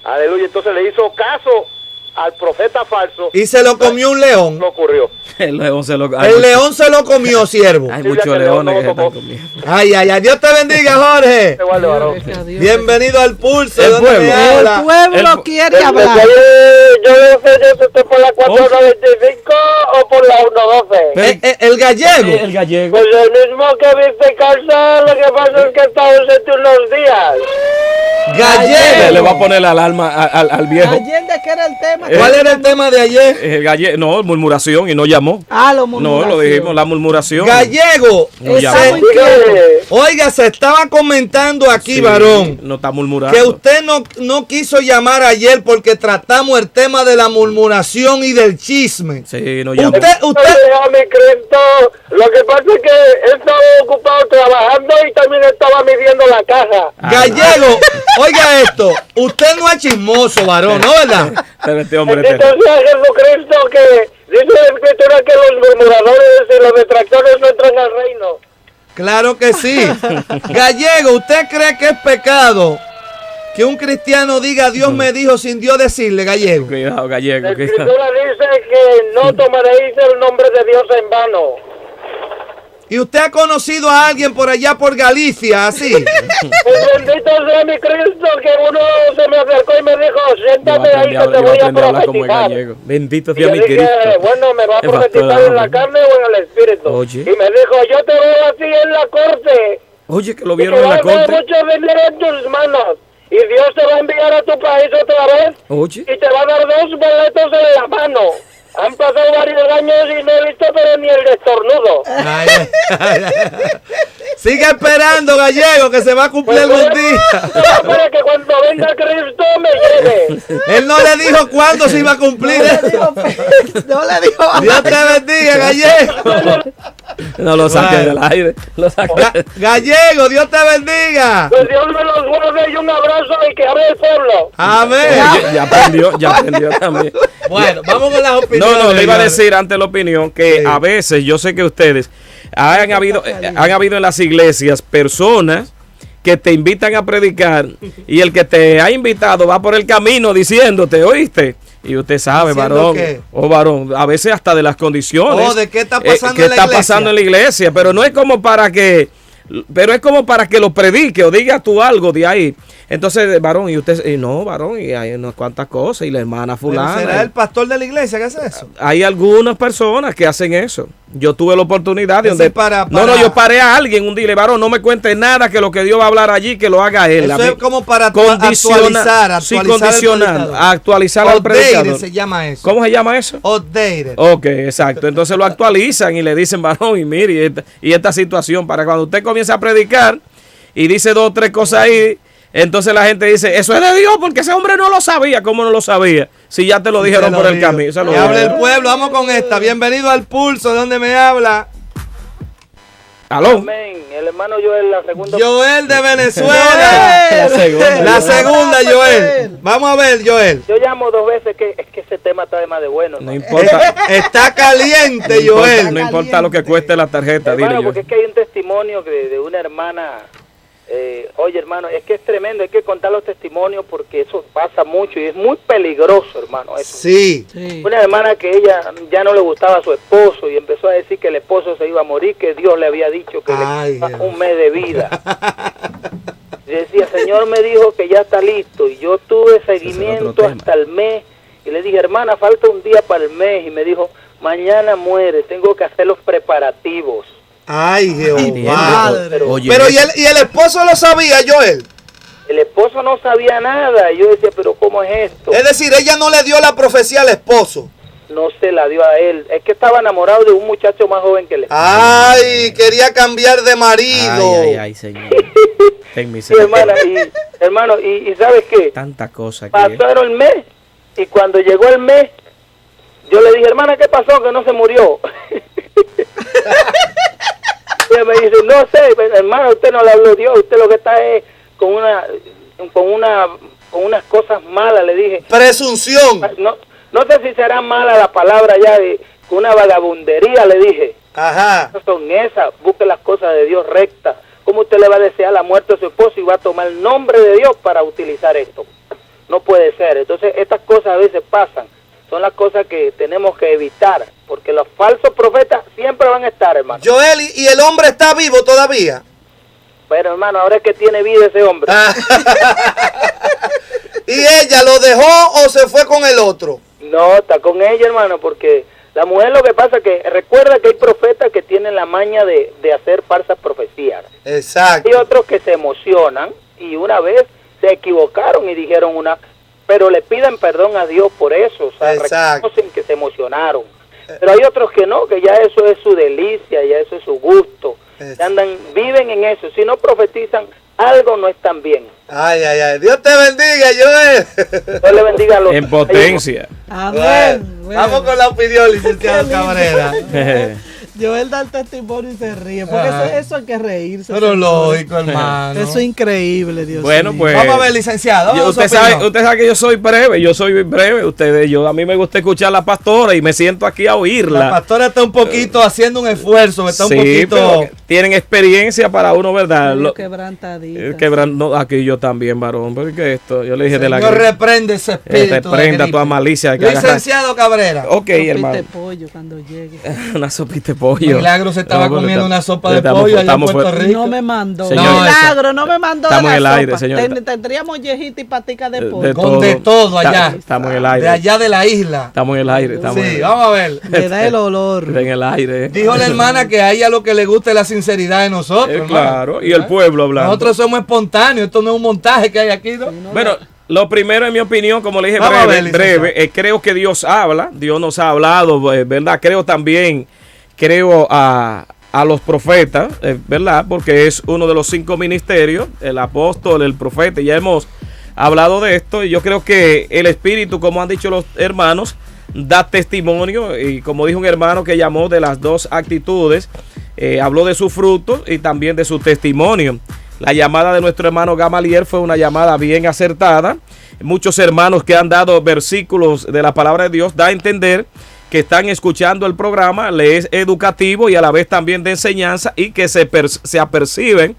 Aleluya, entonces le hizo caso al profeta falso. Y se lo comió un león. No ocurrió. El león se lo El león se lo comió, siervo. Hay muchos leones que se están comiendo. Ay, ay, ay. Dios te bendiga, Jorge. Bienvenido al Pulso. El ¿Dónde pueblo. me habla? El pueblo quiere hablar. Yo no sé si usted por la 495 o por la 112. El gallego. El gallego. Pues el mismo que viste casa, lo que pasa es que está ausente unos días. Gallego. Le va a poner la alarma al viejo. ¿Ayer de qué era el tema? ¿Cuál era el tema de ayer? No, murmuración y no llamó. Lo murmuración. No, lo dijimos, la murmuración. Gallego. Oiga, se estaba comentando aquí, Sí, varón. No está murmurando. Que usted no quiso llamar ayer porque tratamos el tema de la murmuración y del chisme. Sí, no llamó. Usted, mi Cristo, lo que pasa es que él estaba ocupado trabajando y también estaba midiendo la caja. Gallego, oiga esto, usted no es chismoso, varón, ¿no, verdad? Este hombre, Bendito sea Jesucristo, que dice la Escritura que los murmuradores y los detractores no entran al reino. Claro que sí. Gallego, ¿usted cree que es pecado que un cristiano diga Dios me dijo sin Dios decirle, Gallego? Cuidado, Gallego. La Escritura dice que no tomaréis el nombre de Dios en vano. ¿Y usted ha conocido a alguien por allá por Galicia, así? Pues bendito sea mi Cristo, que uno se me acercó y me dijo, siéntate ahí que te voy a profetizar. Bendito Y sea yo mi dije, Cristo. bueno, ¿me va a profetizar en la carne o en el espíritu? Oye. Y me dijo, yo te veo así en la corte. Oye, que lo Y vieron te en va la a dar corte. mucho dinero en tus manos. Y Dios te va a enviar a tu país otra vez. Oye. Y te va a dar 2 boletos en la mano. Han pasado varios años y no he visto pero ni el estornudo. Sigue esperando, Gallego, que se va a cumplir algún día. Para que cuando venga Cristo me lleve. Él no le dijo cuándo se iba a cumplir. No le dijo. Dios te bendiga, Gallego. No lo saques del aire. Lo saques. Gallego, Dios te bendiga. Pues Dios me los guarde y un abrazo y que hable el pueblo. Amén. Ya aprendió también. Bueno, vamos con las opiniones. No, le iba a decir antes la opinión que a veces yo sé que ustedes han habido en las iglesias personas que te invitan a predicar y el que te ha invitado va por el camino diciéndote, ¿oíste? Y usted sabe, varón, varón, a veces hasta de las condiciones. ¿De qué está pasando que en la está iglesia? pasando en la iglesia, pero no es como para que, pero es como para que lo predique o diga tú algo de ahí. Entonces, varón, y usted, no, varón, y hay unas cuantas cosas, y la hermana fulana. ¿Será el pastor de la iglesia que hace eso? Hay algunas personas que hacen eso. Yo tuve la oportunidad de donde... No, yo paré a alguien un día, varón, no me cuente nada, que lo que Dios va a hablar allí, que lo haga él. Eso es como para actualizar sí, condicionar, actualizar al predicador. Se llama eso. ¿Cómo se llama eso? Outdated. Ok, exacto. Entonces lo actualizan y le dicen, varón, y mire, y esta situación, para cuando usted comience a predicar y dice 2 o 3 cosas ahí, entonces la gente dice, eso es de Dios, porque ese hombre no lo sabía. ¿Cómo no lo sabía? Si ya te lo dijeron por el camino. Me habla el pueblo, vamos con esta. Bienvenido al Pulso, ¿de dónde me habla? ¿Aló? Amén. El hermano Joel, la segunda. Joel de Venezuela. La segunda, Joel. Vamos a ver, Joel. Yo llamo 2 veces, que es que ese tema está de más de bueno. No importa. Está caliente, Joel. No importa lo que cueste la tarjeta, hermano, dile yo. porque es que hay un testimonio de una hermana. Oye, hermano, es que es tremendo, hay que contar los testimonios porque eso pasa mucho y es muy peligroso, hermano. Eso. Sí. Una hermana que ella ya no le gustaba a su esposo y empezó a decir que el esposo se iba a morir, que Dios le había dicho que le daba 1 mes de vida. Y decía, Señor me dijo que ya está listo, y yo tuve seguimiento hasta el mes y le dije, hermana, falta un día para el mes, y me dijo, mañana muere, tengo que hacer los preparativos. Ay, Jehová. Oye, pero ¿y el esposo lo sabía, Joel? El esposo no sabía nada. Y yo decía, pero ¿cómo es esto? Es decir, ella no le dio la profecía al esposo. No se la dio a él. Es que estaba enamorado de un muchacho más joven que él. Ay, quería cambiar de marido. Ay, señor. Sí, hermano, y ¿sabes qué? Tanta cosa. Pasaron el mes. Y cuando llegó el mes, yo le dije, hermana, ¿qué pasó? Que no se murió. Y ella me dice, no sé, hermano, usted no le habló Dios, usted lo que está es con unas cosas malas, le dije. Presunción. No sé si será mala la palabra ya, con una vagabundería, le dije. Ajá. No son esas, busque las cosas de Dios rectas. ¿Cómo usted le va a desear la muerte a su esposo y va a tomar el nombre de Dios para utilizar esto? No puede ser. Entonces, estas cosas a veces pasan. Son las cosas que tenemos que evitar, porque los falsos profetas siempre van a estar, hermano. Joel, ¿y el hombre está vivo todavía? Pero, hermano, ahora es que tiene vida ese hombre. ¿Y ella lo dejó o se fue con el otro? No, está con ella, hermano, porque la mujer, lo que pasa es que recuerda que hay profetas que tienen la maña de hacer falsas profecías. Exacto. Hay otros que se emocionan y una vez se equivocaron y dijeron pero le piden perdón a Dios por eso, o sea, reconocen que se emocionaron. Pero hay otros que no, que ya eso es su delicia, ya eso es su gusto, viven en eso, si no profetizan, algo no están bien. Ay, Dios te bendiga, Joel. Dios le bendiga a los... En potencia. Amén. Bueno. Vamos con la opinión, licenciado Cabrera. Joel da el testimonio y se ríe, porque eso hay que reírse. Pero lógico, hermano. Eso es increíble, Dios mío. Pues vamos a ver, licenciado. Usted sabe que yo soy breve, a mí me gusta escuchar a la pastora y me siento aquí a oírla. La pastora está un poquito haciendo un esfuerzo, está un poquito... pero tienen experiencia para uno, ¿verdad? Quebrantadita. Aquí yo también, varón, porque esto, yo le dije de la... Señor, reprende ese espíritu. Reprenda toda malicia. Licenciado Cabrera. Ok, hermano. Sopita de pollo cuando llegue. Una sopita de pollo. Milagro se estaba comiendo una sopa de pollo allá en Puerto Rico. No me mandó. Señor, Milagro, no me mandó. Estamos en el aire, señor. Tendríamos yejita y patica de pollo. Con de todo allá. Estamos en el aire. De allá de la isla. Estamos en el aire. Vamos a ver. Le da el olor. En el aire. Dijo la hermana que a ella lo que le gusta es la sinceridad de nosotros. Claro, y el pueblo hablando. Nosotros somos espontáneos. Esto no es un montaje que hay aquí, ¿no? Bueno, lo primero, en mi opinión, como le dije, breve, creo que Dios habla. Dios nos ha hablado, ¿verdad? Creo a los profetas, ¿verdad? Porque es uno de los 5 ministerios, el apóstol, el profeta, ya hemos hablado de esto, y yo creo que el Espíritu, como han dicho los hermanos, da testimonio, y como dijo un hermano que llamó de las 2 actitudes, habló de sus frutos y también de su testimonio. La llamada de nuestro hermano Gamaliel fue una llamada bien acertada. Muchos hermanos que han dado versículos de la palabra de Dios da a entender que están escuchando el programa, le es educativo y a la vez también de enseñanza, y que se aperciben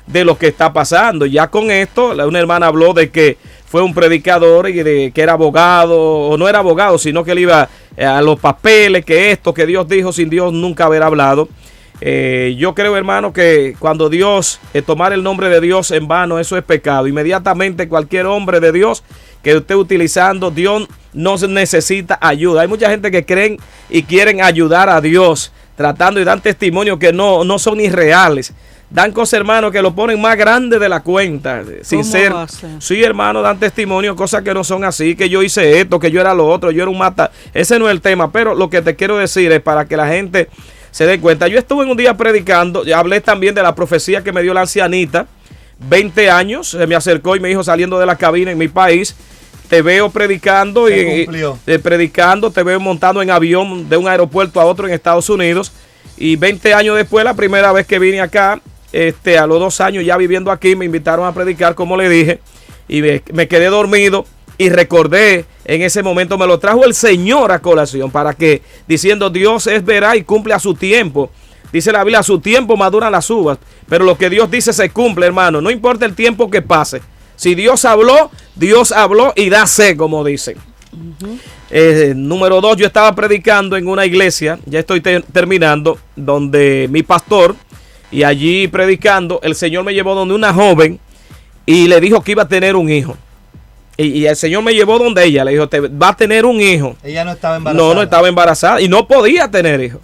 de lo que está pasando. Ya con esto, una hermana habló de que fue un predicador y de que era abogado, o no era abogado, sino que él iba a los papeles, que Dios dijo, sin Dios nunca haber hablado. Yo creo, hermano, que cuando tomar el nombre de Dios en vano, eso es pecado. Inmediatamente cualquier hombre de Dios que esté utilizando, Dios no necesita ayuda. Hay mucha gente que creen y quieren ayudar a Dios, tratando y dan testimonio que no son irreales. Dan cosas, hermano, que lo ponen más grande de la cuenta, sin ser. Sí, hermano, dan testimonio, cosas que no son así, que yo hice esto, que yo era lo otro, yo era un mata. Ese no es el tema, pero lo que te quiero decir es para que la gente se dé cuenta. Yo estuve un día predicando, hablé también de la profecía que me dio la ancianita, 20 años, se me acercó y me dijo, saliendo de la cabina en mi país, te veo predicando predicando, te veo montando en avión de un aeropuerto a otro en Estados Unidos, y 20 años después, la primera vez que vine acá, a los 2 años ya viviendo aquí, me invitaron a predicar, como le dije, y me quedé dormido y recordé en ese momento, me lo trajo el Señor a colación, para que, diciendo, Dios es veraz y cumple a su tiempo. Dice la Biblia, a su tiempo maduran las uvas, pero lo que Dios dice se cumple, hermano, no importa el tiempo que pase. Si Dios habló y da sed, como dicen. Número 2, yo estaba predicando en una iglesia, ya estoy terminando, donde mi pastor, y allí predicando, el Señor me llevó donde una joven y le dijo que iba a tener un hijo. Y el Señor me llevó donde ella, le dijo, va a tener un hijo. Ella no estaba embarazada. No estaba embarazada y no podía tener hijos.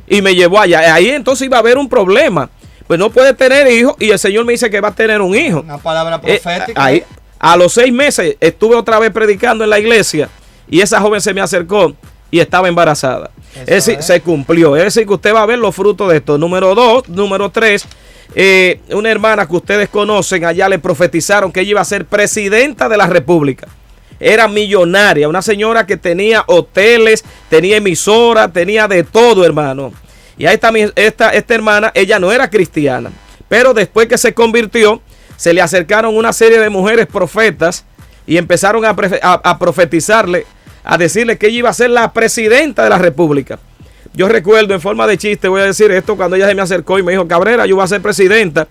Y me llevó allá. Ahí entonces iba a haber un problema. Pues no puede tener hijos y el Señor me dice que va a tener un hijo. Una palabra profética. Ahí, a los 6 meses estuve otra vez predicando en la iglesia y esa joven se me acercó y estaba embarazada. Es decir, se cumplió. Es decir, que usted va a ver los frutos de esto. Número 3, una hermana que ustedes conocen allá le profetizaron que ella iba a ser presidenta de la República. Era millonaria, una señora que tenía hoteles, tenía emisoras, tenía de todo, hermano. Y ahí está esta hermana, ella no era cristiana, pero después que se convirtió, se le acercaron una serie de mujeres profetas y empezaron a profetizarle, a decirle que ella iba a ser la presidenta de la República. Yo recuerdo, en forma de chiste, voy a decir esto, cuando ella se me acercó y me dijo, Cabrera, yo voy a ser presidenta.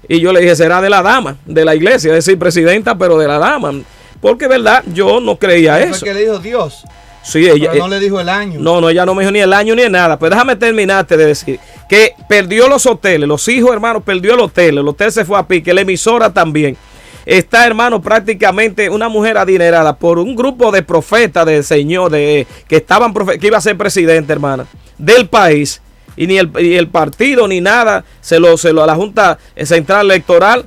Y yo le dije, será de la dama, de la iglesia, es decir, presidenta, pero de la dama. Porque, verdad, yo no creía eso. ¿Fue que le dijo Dios? Sí, ella, pero no le dijo el año. No, ella no me dijo ni el año ni nada. Pues déjame terminarte de decir que perdió los hoteles, los hijos, hermanos, perdió el hotel se fue a pique, la emisora también. Está, hermano, prácticamente una mujer adinerada por un grupo de profetas del Señor, que iba a ser presidente, hermana, del país. Y ni el partido ni nada se lo a la Junta Central Electoral,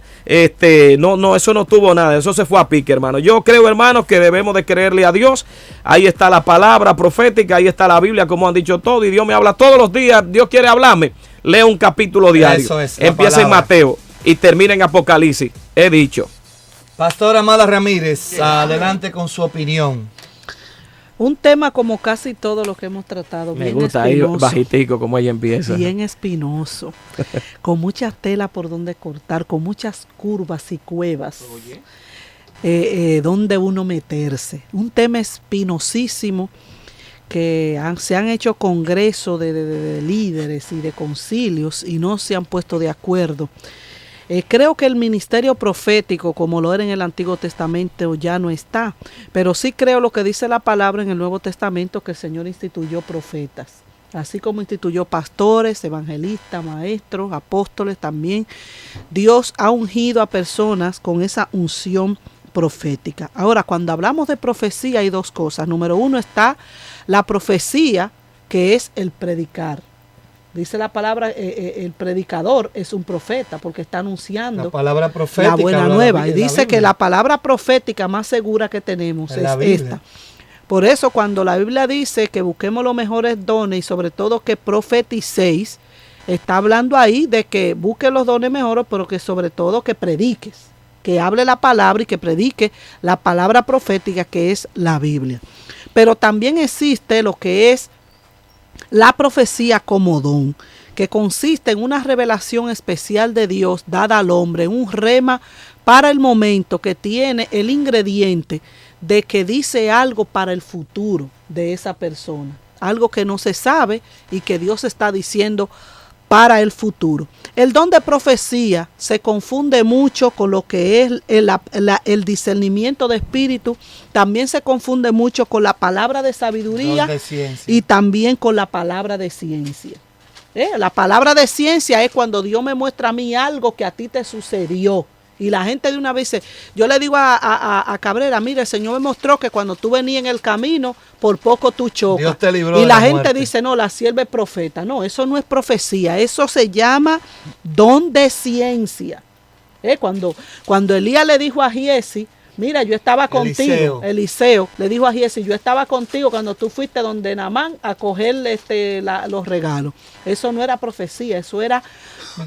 no, eso no tuvo nada, eso se fue a pique, hermano. Yo creo, hermanos, que debemos de creerle a Dios. Ahí está la palabra profética, ahí está la Biblia, como han dicho todos, y Dios me habla todos los días. Dios quiere hablarme, leo un capítulo diario. Eso es, empieza en Mateo y termina en Apocalipsis, he dicho. Pastora Amada Ramírez, adelante con su opinión. Un tema como casi todo lo que hemos tratado. Me gusta ahí bajitico como ella empieza. Bien espinoso, con mucha tela por donde cortar, con muchas curvas y cuevas donde uno meterse. Un tema espinosísimo que se han hecho congresos de líderes y de concilios y no se han puesto de acuerdo. Creo que el ministerio profético, como lo era en el Antiguo Testamento, ya no está. Pero sí creo lo que dice la palabra en el Nuevo Testamento, que el Señor instituyó profetas. Así como instituyó pastores, evangelistas, maestros, apóstoles también. Dios ha ungido a personas con esa unción profética. Ahora, cuando hablamos de profecía hay dos cosas. Número uno está la profecía, que es el predicar. Dice la palabra, el predicador es un profeta porque está anunciando la palabra profética, la buena nueva. Y dice que la palabra profética más segura que tenemos es esta. Por eso cuando la Biblia dice que busquemos los mejores dones y sobre todo que profeticéis, está hablando ahí de que busques los dones mejores, pero que sobre todo que prediques, que hable la palabra y que predique la palabra profética que es la Biblia. Pero también existe lo que es la profecía como don, que consiste en una revelación especial de Dios dada al hombre, un rema para el momento que tiene el ingrediente de que dice algo para el futuro de esa persona, algo que no se sabe y que Dios está diciendo para el futuro. El don de profecía se confunde mucho con lo que es el discernimiento de espíritu, también se confunde mucho con la palabra de sabiduría y también con la palabra de ciencia. La palabra de ciencia es cuando Dios me muestra a mí algo que a ti te sucedió. Y la gente de una vez dice, yo le digo a Cabrera, mire, el Señor me mostró que cuando tú venías en el camino, por poco tú chocas. Dios te libró y la gente muerte. dice, no, la sierva es profeta. No, eso no es profecía, eso se llama don de ciencia. Cuando Elías le dijo a Giesi, mira, yo estaba contigo, Eliseo le dijo a Giesi, yo estaba contigo cuando tú fuiste donde Naamán a coger los regalos. Eso no era profecía, eso era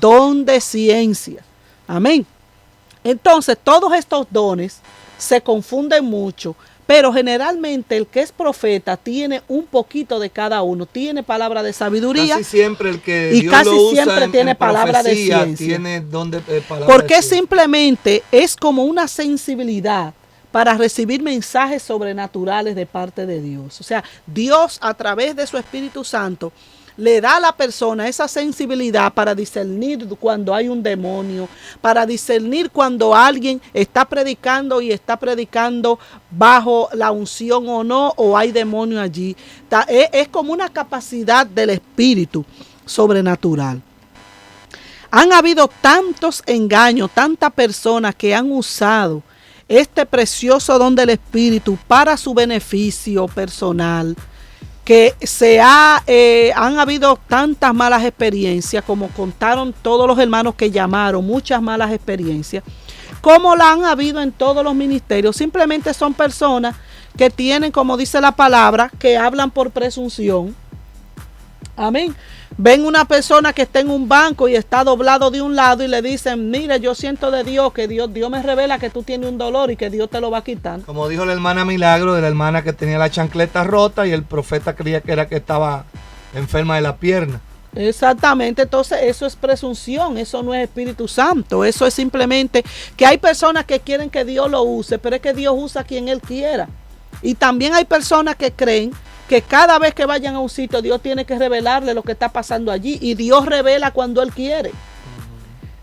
don de ciencia. Amén. Entonces, todos estos dones se confunden mucho, pero generalmente el que es profeta tiene un poquito de cada uno. Tiene palabra de sabiduría. Casi siempre el que y Dios casi lo usa siempre tiene palabra de ciencia. Tiene donde palabra porque de ciencia. Simplemente es como una sensibilidad para recibir mensajes sobrenaturales de parte de Dios. O sea, Dios a través de su Espíritu Santo le da a la persona esa sensibilidad para discernir cuando hay un demonio, para discernir cuando alguien está predicando y está predicando bajo la unción o no, o hay demonio allí. Es como una capacidad del espíritu sobrenatural. Han habido tantos engaños, tantas personas que han usado este precioso don del espíritu para su beneficio personal, que han habido tantas malas experiencias, como contaron todos los hermanos que llamaron, muchas malas experiencias, como la han habido en todos los ministerios. Simplemente son personas que tienen, como dice la palabra, que hablan por presunción. Amén. Ven una persona que está en un banco y está doblado de un lado y le dicen, mire, yo siento de Dios que Dios me revela que tú tienes un dolor y que Dios te lo va a quitar. Como dijo la hermana Milagro, de la hermana que tenía la chancleta rota y el profeta creía que era que estaba enferma de la pierna. Exactamente, entonces eso es presunción, eso no es Espíritu Santo, eso es simplemente que hay personas que quieren que Dios lo use, pero es que Dios usa a quien Él quiera. Y también hay personas que creen que cada vez que vayan a un sitio Dios tiene que revelarle lo que está pasando allí, y Dios revela cuando Él quiere.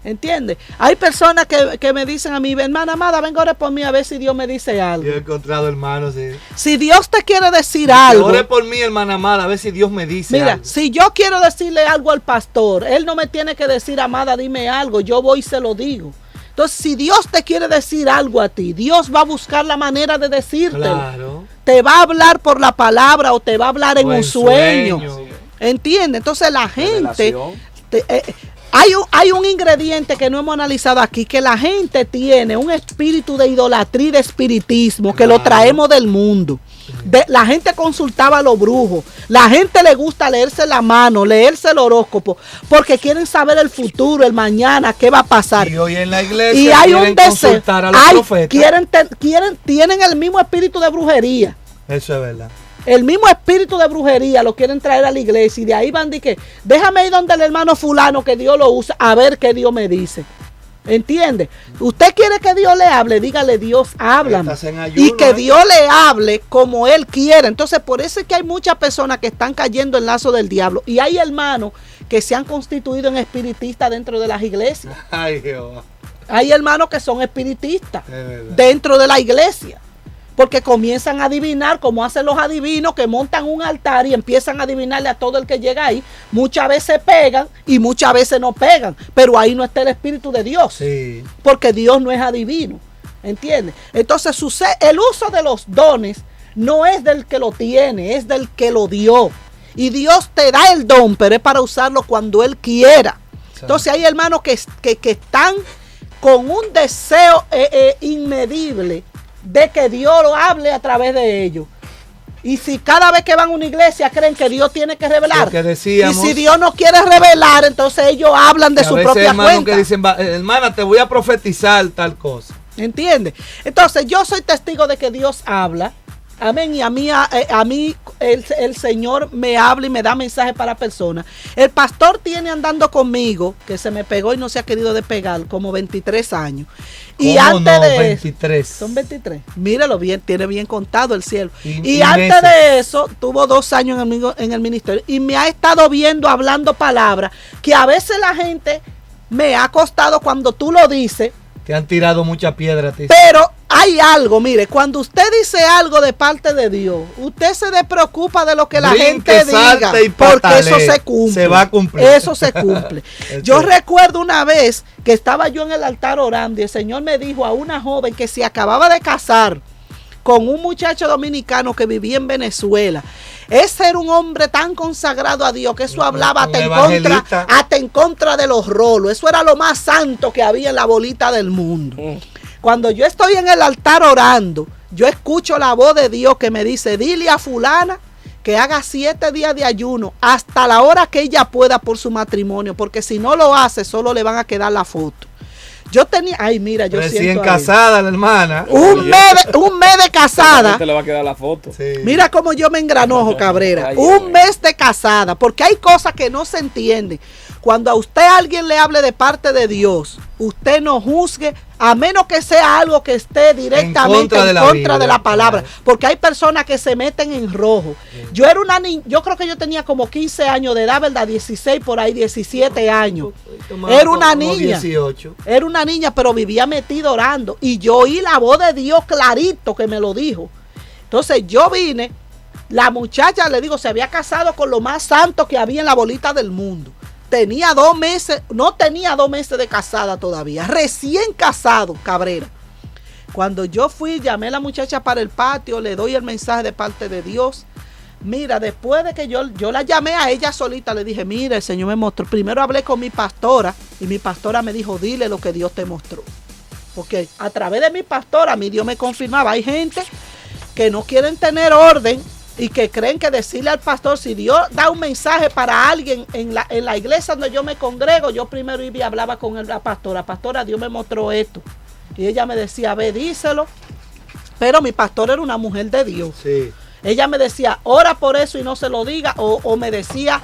¿Entiendes? Hay personas que me dicen a mí, hermana amada, venga, ore por mí a ver si Dios me dice algo. Yo he encontrado hermanos, sí. Si Dios te quiere decir algo, ore por mí, hermana amada, a ver si Dios me dice algo. Mira, si yo quiero decirle algo al pastor, él no me tiene que decir, amada, dime algo, yo voy y se lo digo. Entonces, si Dios te quiere decir algo a ti, Dios va a buscar la manera de decírtelo. Claro. Te va a hablar por la palabra o te va a hablar en un sueño. ¿Entiendes? Entonces la gente... Hay un ingrediente que no hemos analizado aquí, que la gente tiene un espíritu de idolatría y de espiritismo, que lo traemos del mundo. La gente consultaba a los brujos, la gente le gusta leerse la mano, leerse el horóscopo, porque quieren saber el futuro, el mañana, qué va a pasar. Y hoy en la iglesia y hay un deseo, consultar a los profetas. Tienen el mismo espíritu de brujería. Eso es verdad. El mismo espíritu de brujería lo quieren traer a la iglesia y de ahí van de que déjame ir donde el hermano fulano que Dios lo usa a ver qué Dios me dice. ¿Entiende? Usted quiere que Dios le hable, dígale Dios, háblame. Y que Dios le hable como Él quiere. Entonces por eso es que hay muchas personas que están cayendo en lazo del diablo. Y hay hermanos que se han constituido en espiritistas dentro de las iglesias. Ay, Jehová. Hay hermanos que son espiritistas dentro de la iglesia. Porque comienzan a adivinar, como hacen los adivinos, que montan un altar y empiezan a adivinarle a todo el que llega ahí. Muchas veces pegan y muchas veces no pegan, pero ahí no está el Espíritu de Dios. Sí. Porque Dios no es adivino, ¿entiendes? Entonces el uso de los dones no es del que lo tiene, es del que lo dio. Y Dios te da el don, pero es para usarlo cuando Él quiera. Sí. Entonces hay hermanos que están con un deseo inmedible de que Dios lo hable a través de ellos. Y si cada vez que van a una iglesia creen que Dios tiene que revelar, y si Dios no quiere revelar, entonces ellos hablan de su propia cuenta. Que dicen, hermana, te voy a profetizar tal cosa. ¿Entiendes? Entonces yo soy testigo de que Dios habla. Amén. Y a mí el Señor me habla y me da mensajes para personas. El pastor tiene andando conmigo, que se me pegó y no se ha querido despegar, como 23 años. Y antes de 23. Son 23. Míralo bien, tiene bien contado el cielo. Y antes de eso, tuvo 2 años en el ministerio. Y me ha estado viendo hablando palabras que a veces la gente me ha costado cuando tú lo dices. Te han tirado mucha piedra a ti. Pero hay algo, mire, cuando usted dice algo de parte de Dios, usted se despreocupa de lo que la gente diga, porque eso se cumple. Se va a cumplir. Eso se cumple. Yo recuerdo una vez que estaba yo en el altar orando y el Señor me dijo a una joven que se acababa de casar con un muchacho dominicano que vivía en Venezuela. Ese era un hombre tan consagrado a Dios que eso hablaba hasta en contra de los rolos. Eso era lo más santo que había en la bolita del mundo. Cuando yo estoy en el altar orando, yo escucho la voz de Dios que me dice, dile a fulana que haga 7 días de ayuno hasta la hora que ella pueda por su matrimonio, porque si no lo hace, solo le van a quedar la foto. Yo tenía, ay mira, yo recién siento casada la hermana. Un mes de casada. Te le va a quedar la foto. Sí. Mira cómo yo me engranojo, Cabrera. Un mes de casada, porque hay cosas que no se entienden. Cuando a usted alguien le hable de parte de Dios, usted no juzgue, a menos que sea algo que esté directamente en contra de la palabra. Porque hay personas que se meten en rojo. Yo era una niña, yo creo que yo tenía como 15 años de edad, ¿verdad? 16 por ahí, 17 años. Era una niña. 18. Era una niña, pero vivía metida orando. Y yo oí la voz de Dios clarito que me lo dijo. Entonces yo vine, la muchacha, le digo, se había casado con lo más santo que había en la bolita del mundo. Tenía 2 meses, no tenía 2 meses de casada todavía, recién casado, Cabrera. Cuando yo fui, llamé a la muchacha para el patio, le doy el mensaje de parte de Dios. Mira, después de que yo la llamé a ella solita, le dije, mira, el Señor me mostró. Primero hablé con mi pastora y mi pastora me dijo, dile lo que Dios te mostró. Porque a través de mi pastora, mi Dios me confirmaba, hay gente que no quieren tener orden y que creen que decirle al pastor, si Dios da un mensaje para alguien en la iglesia donde yo me congrego, yo primero iba y hablaba con la pastora, Dios me mostró esto. Y ella me decía, ve, díselo. Pero mi pastora era una mujer de Dios. Sí. Ella me decía, ora por eso y no se lo diga, o me decía,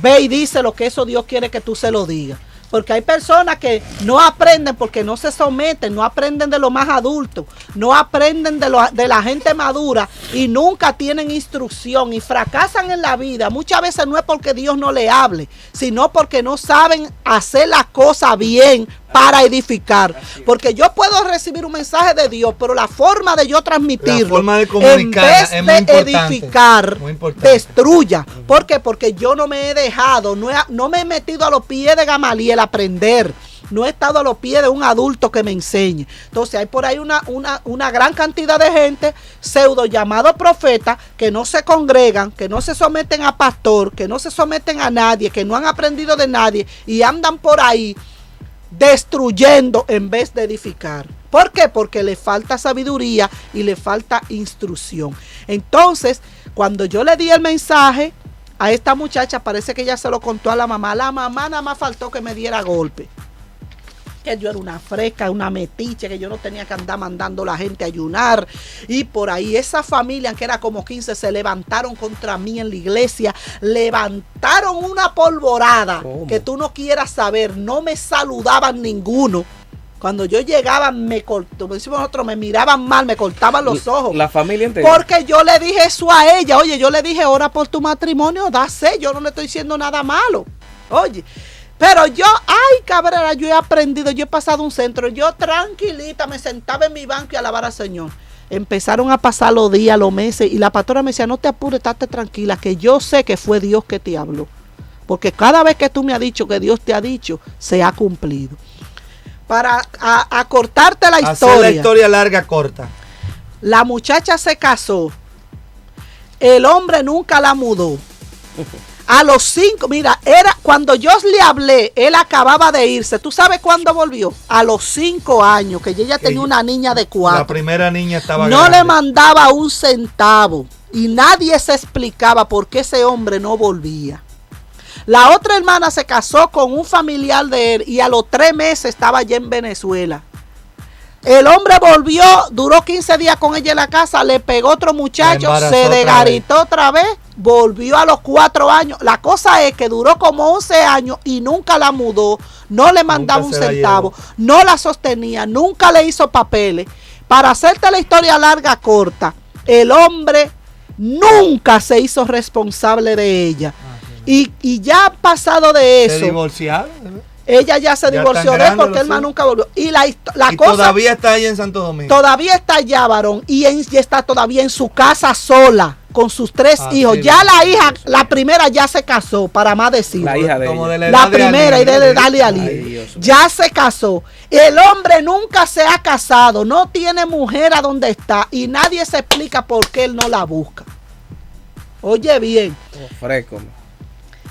ve y díselo, que eso Dios quiere que tú se lo digas. Porque hay personas que no aprenden porque no se someten, no aprenden de lo más adulto, no aprenden de la gente madura y nunca tienen instrucción y fracasan en la vida. Muchas veces no es porque Dios no le hable, sino porque no saben hacer las cosas bien para edificar. Porque yo puedo recibir un mensaje de Dios, pero la forma de yo transmitirlo, la forma de comunicar, en vez de edificar, destruya. ¿Por qué? Porque yo no me he dejado, no me he metido a los pies de Gamaliel a aprender. no he estado a los pies de un adulto que me enseñe. Entonces hay por ahí una gran cantidad de gente pseudo llamados profetas que no se congregan, que no se someten a pastor, que no se someten a nadie, que no han aprendido de nadie y andan por ahí destruyendo en vez de edificar. ¿Por qué? Porque le falta sabiduría y le falta instrucción. Entonces, cuando yo le di el mensaje a esta muchacha, parece que ella se lo contó a la mamá. La mamá nada más faltó que me diera golpe. Que yo era una fresca, una metiche, que yo no tenía que andar mandando a la gente a ayunar. Y por ahí esa familia, que era como 15, se levantaron contra mí en la iglesia. Levantaron una polvorada. ¿Cómo? Que tú no quieras saber. No me saludaban ninguno. Cuando yo llegaba, como decimos nosotros, me miraban mal, me cortaban los ojos. La familia entera. Porque yo le dije eso a ella. Oye, yo le dije, ora por tu matrimonio, dase. Yo no le estoy diciendo nada malo. Oye, pero yo, ay, Cabrera, yo he aprendido, yo he pasado un centro. Yo tranquilita me sentaba en mi banco y alabar al Señor. Empezaron a pasar los días, los meses, y la pastora me decía, no te apures, estate tranquila, que yo sé que fue Dios que te habló. Porque cada vez que tú me has dicho que Dios te ha dicho, se ha cumplido. Para acortarte la historia. Hacer la historia larga, corta. La muchacha se casó. El hombre nunca la mudó. A los 5, mira, era cuando yo le hablé, él acababa de irse. ¿Tú sabes cuándo volvió? A los 5 años, que ella tenía una niña de 4. La primera niña estaba no grande. le mandaba un centavo. Y nadie se explicaba por qué ese hombre no volvía. La otra hermana se casó con un familiar de él y a los 3 meses estaba allá en Venezuela. El hombre volvió, duró 15 días con ella en la casa, le pegó otro muchacho, se desgaritó otra vez, volvió a los 4 años. La cosa es que duró como 11 años y nunca la mudó, no le mandaba un centavo, no la sostenía, nunca le hizo papeles. Para hacerte la historia larga, corta, el hombre nunca se hizo responsable de ella. Y ya pasado de eso. ¿Se divorciaron? Ella ya se divorció de él porque él más nunca volvió. Y la cosa. Todavía está allá en Santo Domingo. Todavía está allá, varón. Y está todavía en su casa sola. Con sus 3 hijos. Ya la hija, la primera ya se casó, para más decir. La hija de ella. La primera y de darle a Lili. Ya se casó. El hombre nunca se ha casado. No tiene mujer a donde está. Y nadie se explica por qué él no la busca. Oye bien. Fresco.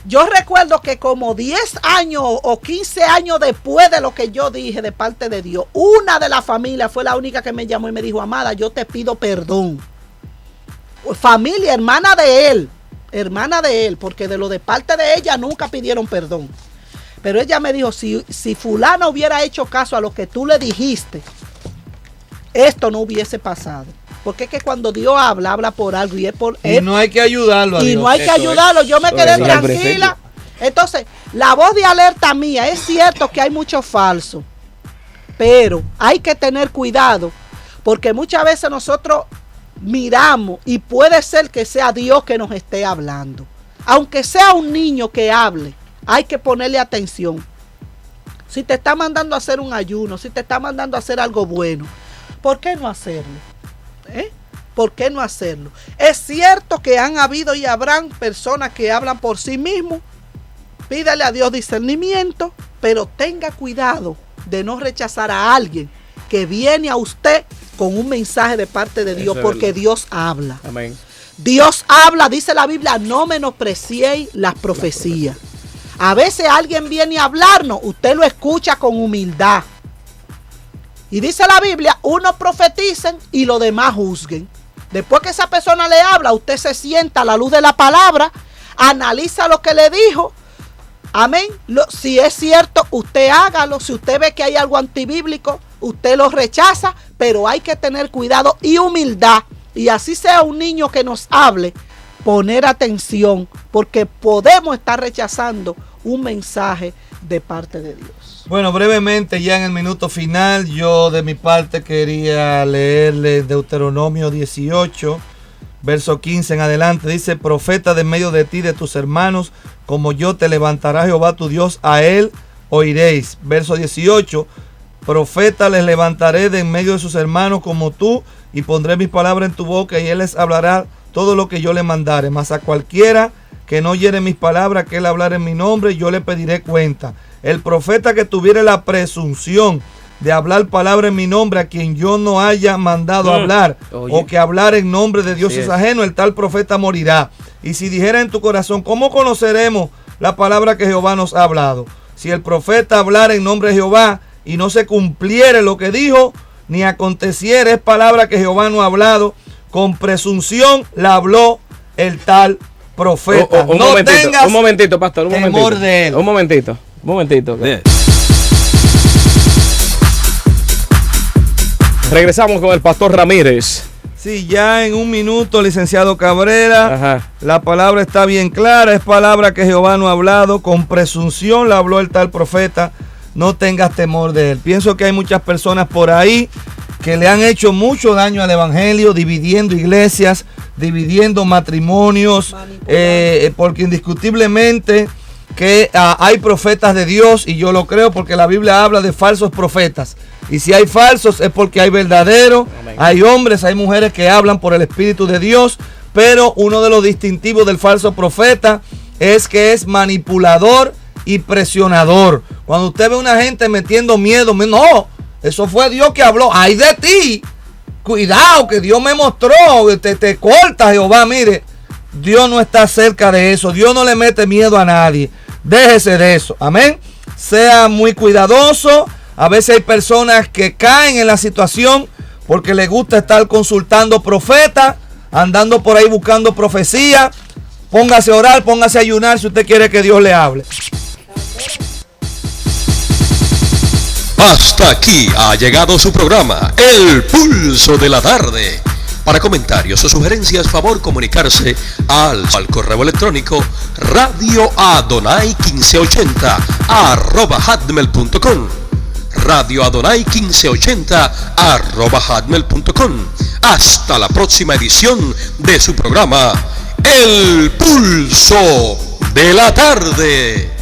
Yo recuerdo que como 10 años o 15 años después de lo que yo dije de parte de Dios, una de la familia fue la única que me llamó y me dijo, amada, yo te pido perdón. Familia, hermana de él, porque de lo de parte de ella nunca pidieron perdón. Pero ella me dijo, si fulano hubiera hecho caso a lo que tú le dijiste, esto no hubiese pasado. Porque es que cuando Dios habla por algo y es por él. Y no hay que ayudarlo a Dios. Y no hay que ayudarlo. Yo me quedé tranquila. Entonces, la voz de alerta mía, es cierto que hay mucho falso, pero hay que tener cuidado, porque muchas veces nosotros miramos y puede ser que sea Dios que nos esté hablando. Aunque sea un niño que hable, hay que ponerle atención. Si te está mandando a hacer un ayuno, si te está mandando a hacer algo bueno, ¿por qué no hacerlo? ¿Por qué no hacerlo? Es cierto que han habido y habrán personas que hablan por sí mismos. Pídale a Dios discernimiento, pero tenga cuidado de no rechazar a alguien que viene a usted con un mensaje de parte de Dios, porque Dios habla. Amén. Dios habla, dice la Biblia, no menospreciéis las profecías. A veces alguien viene a hablarnos, usted lo escucha con humildad. Y dice la Biblia, unos profeticen y los demás juzguen. Después que esa persona le habla, usted se sienta a la luz de la palabra, analiza lo que le dijo. Amén. Si es cierto, usted hágalo. Si usted ve que hay algo antibíblico, usted lo rechaza, pero hay que tener cuidado y humildad. Y así sea un niño que nos hable, poner atención, porque podemos estar rechazando un mensaje de parte de Dios. Bueno, brevemente, ya en el minuto final, yo de mi parte quería leerles Deuteronomio 18, verso 15 en adelante. Dice, profeta de medio de ti, de tus hermanos, como yo te levantará Jehová tu Dios, a él oiréis. Verso 18, profeta les levantaré de en medio de sus hermanos como tú, y pondré mis palabras en tu boca, y él les hablará todo lo que yo le mandare. Mas a cualquiera que no oyere mis palabras, que él hablar en mi nombre, yo le pediré cuenta. el profeta que tuviere la presunción de hablar palabra en mi nombre a quien yo no haya mandado hablar, o que hablar en nombre de dioses ajenos, el tal profeta morirá. Y si dijera en tu corazón, ¿cómo conoceremos la palabra que Jehová nos ha hablado? Si el profeta hablara en nombre de Jehová y no se cumpliere lo que dijo, ni aconteciere, es palabra que Jehová no ha hablado, con presunción la habló el tal profeta. Un momentito, pastor, un temor momentito. De él. Un momentito. Regresamos con el pastor Ramírez. Sí, ya en un minuto, licenciado Cabrera. Ajá. La palabra está bien clara, es palabra que Jehová no ha hablado, con presunción la habló el tal profeta, no tengas temor de él. Pienso que hay muchas personas por ahí que le han hecho mucho daño al evangelio, dividiendo iglesias, dividiendo matrimonios, porque indiscutiblemente que hay profetas de Dios, y yo lo creo porque la Biblia habla de falsos profetas. Y si hay falsos es porque hay verdaderos, hay hombres, hay mujeres que hablan por el Espíritu de Dios, pero uno de los distintivos del falso profeta es que es manipulador y presionador. Cuando usted ve a una gente metiendo miedo, no, eso fue Dios que habló, ay de ti, cuidado que Dios me mostró, te corta Jehová, mire, Dios no está cerca de eso, Dios no le mete miedo a nadie, déjese de eso, amén, sea muy cuidadoso. A veces hay personas que caen en la situación porque les gusta estar consultando profetas, andando por ahí buscando profecía. Póngase a orar, póngase a ayunar si usted quiere que Dios le hable. Hasta aquí ha llegado su programa, El Pulso de la Tarde. Para comentarios o sugerencias, favor comunicarse al correo electrónico radioadonai1580@hotmail.com. radioadonai1580@hotmail.com. Hasta la próxima edición de su programa El Pulso de la Tarde.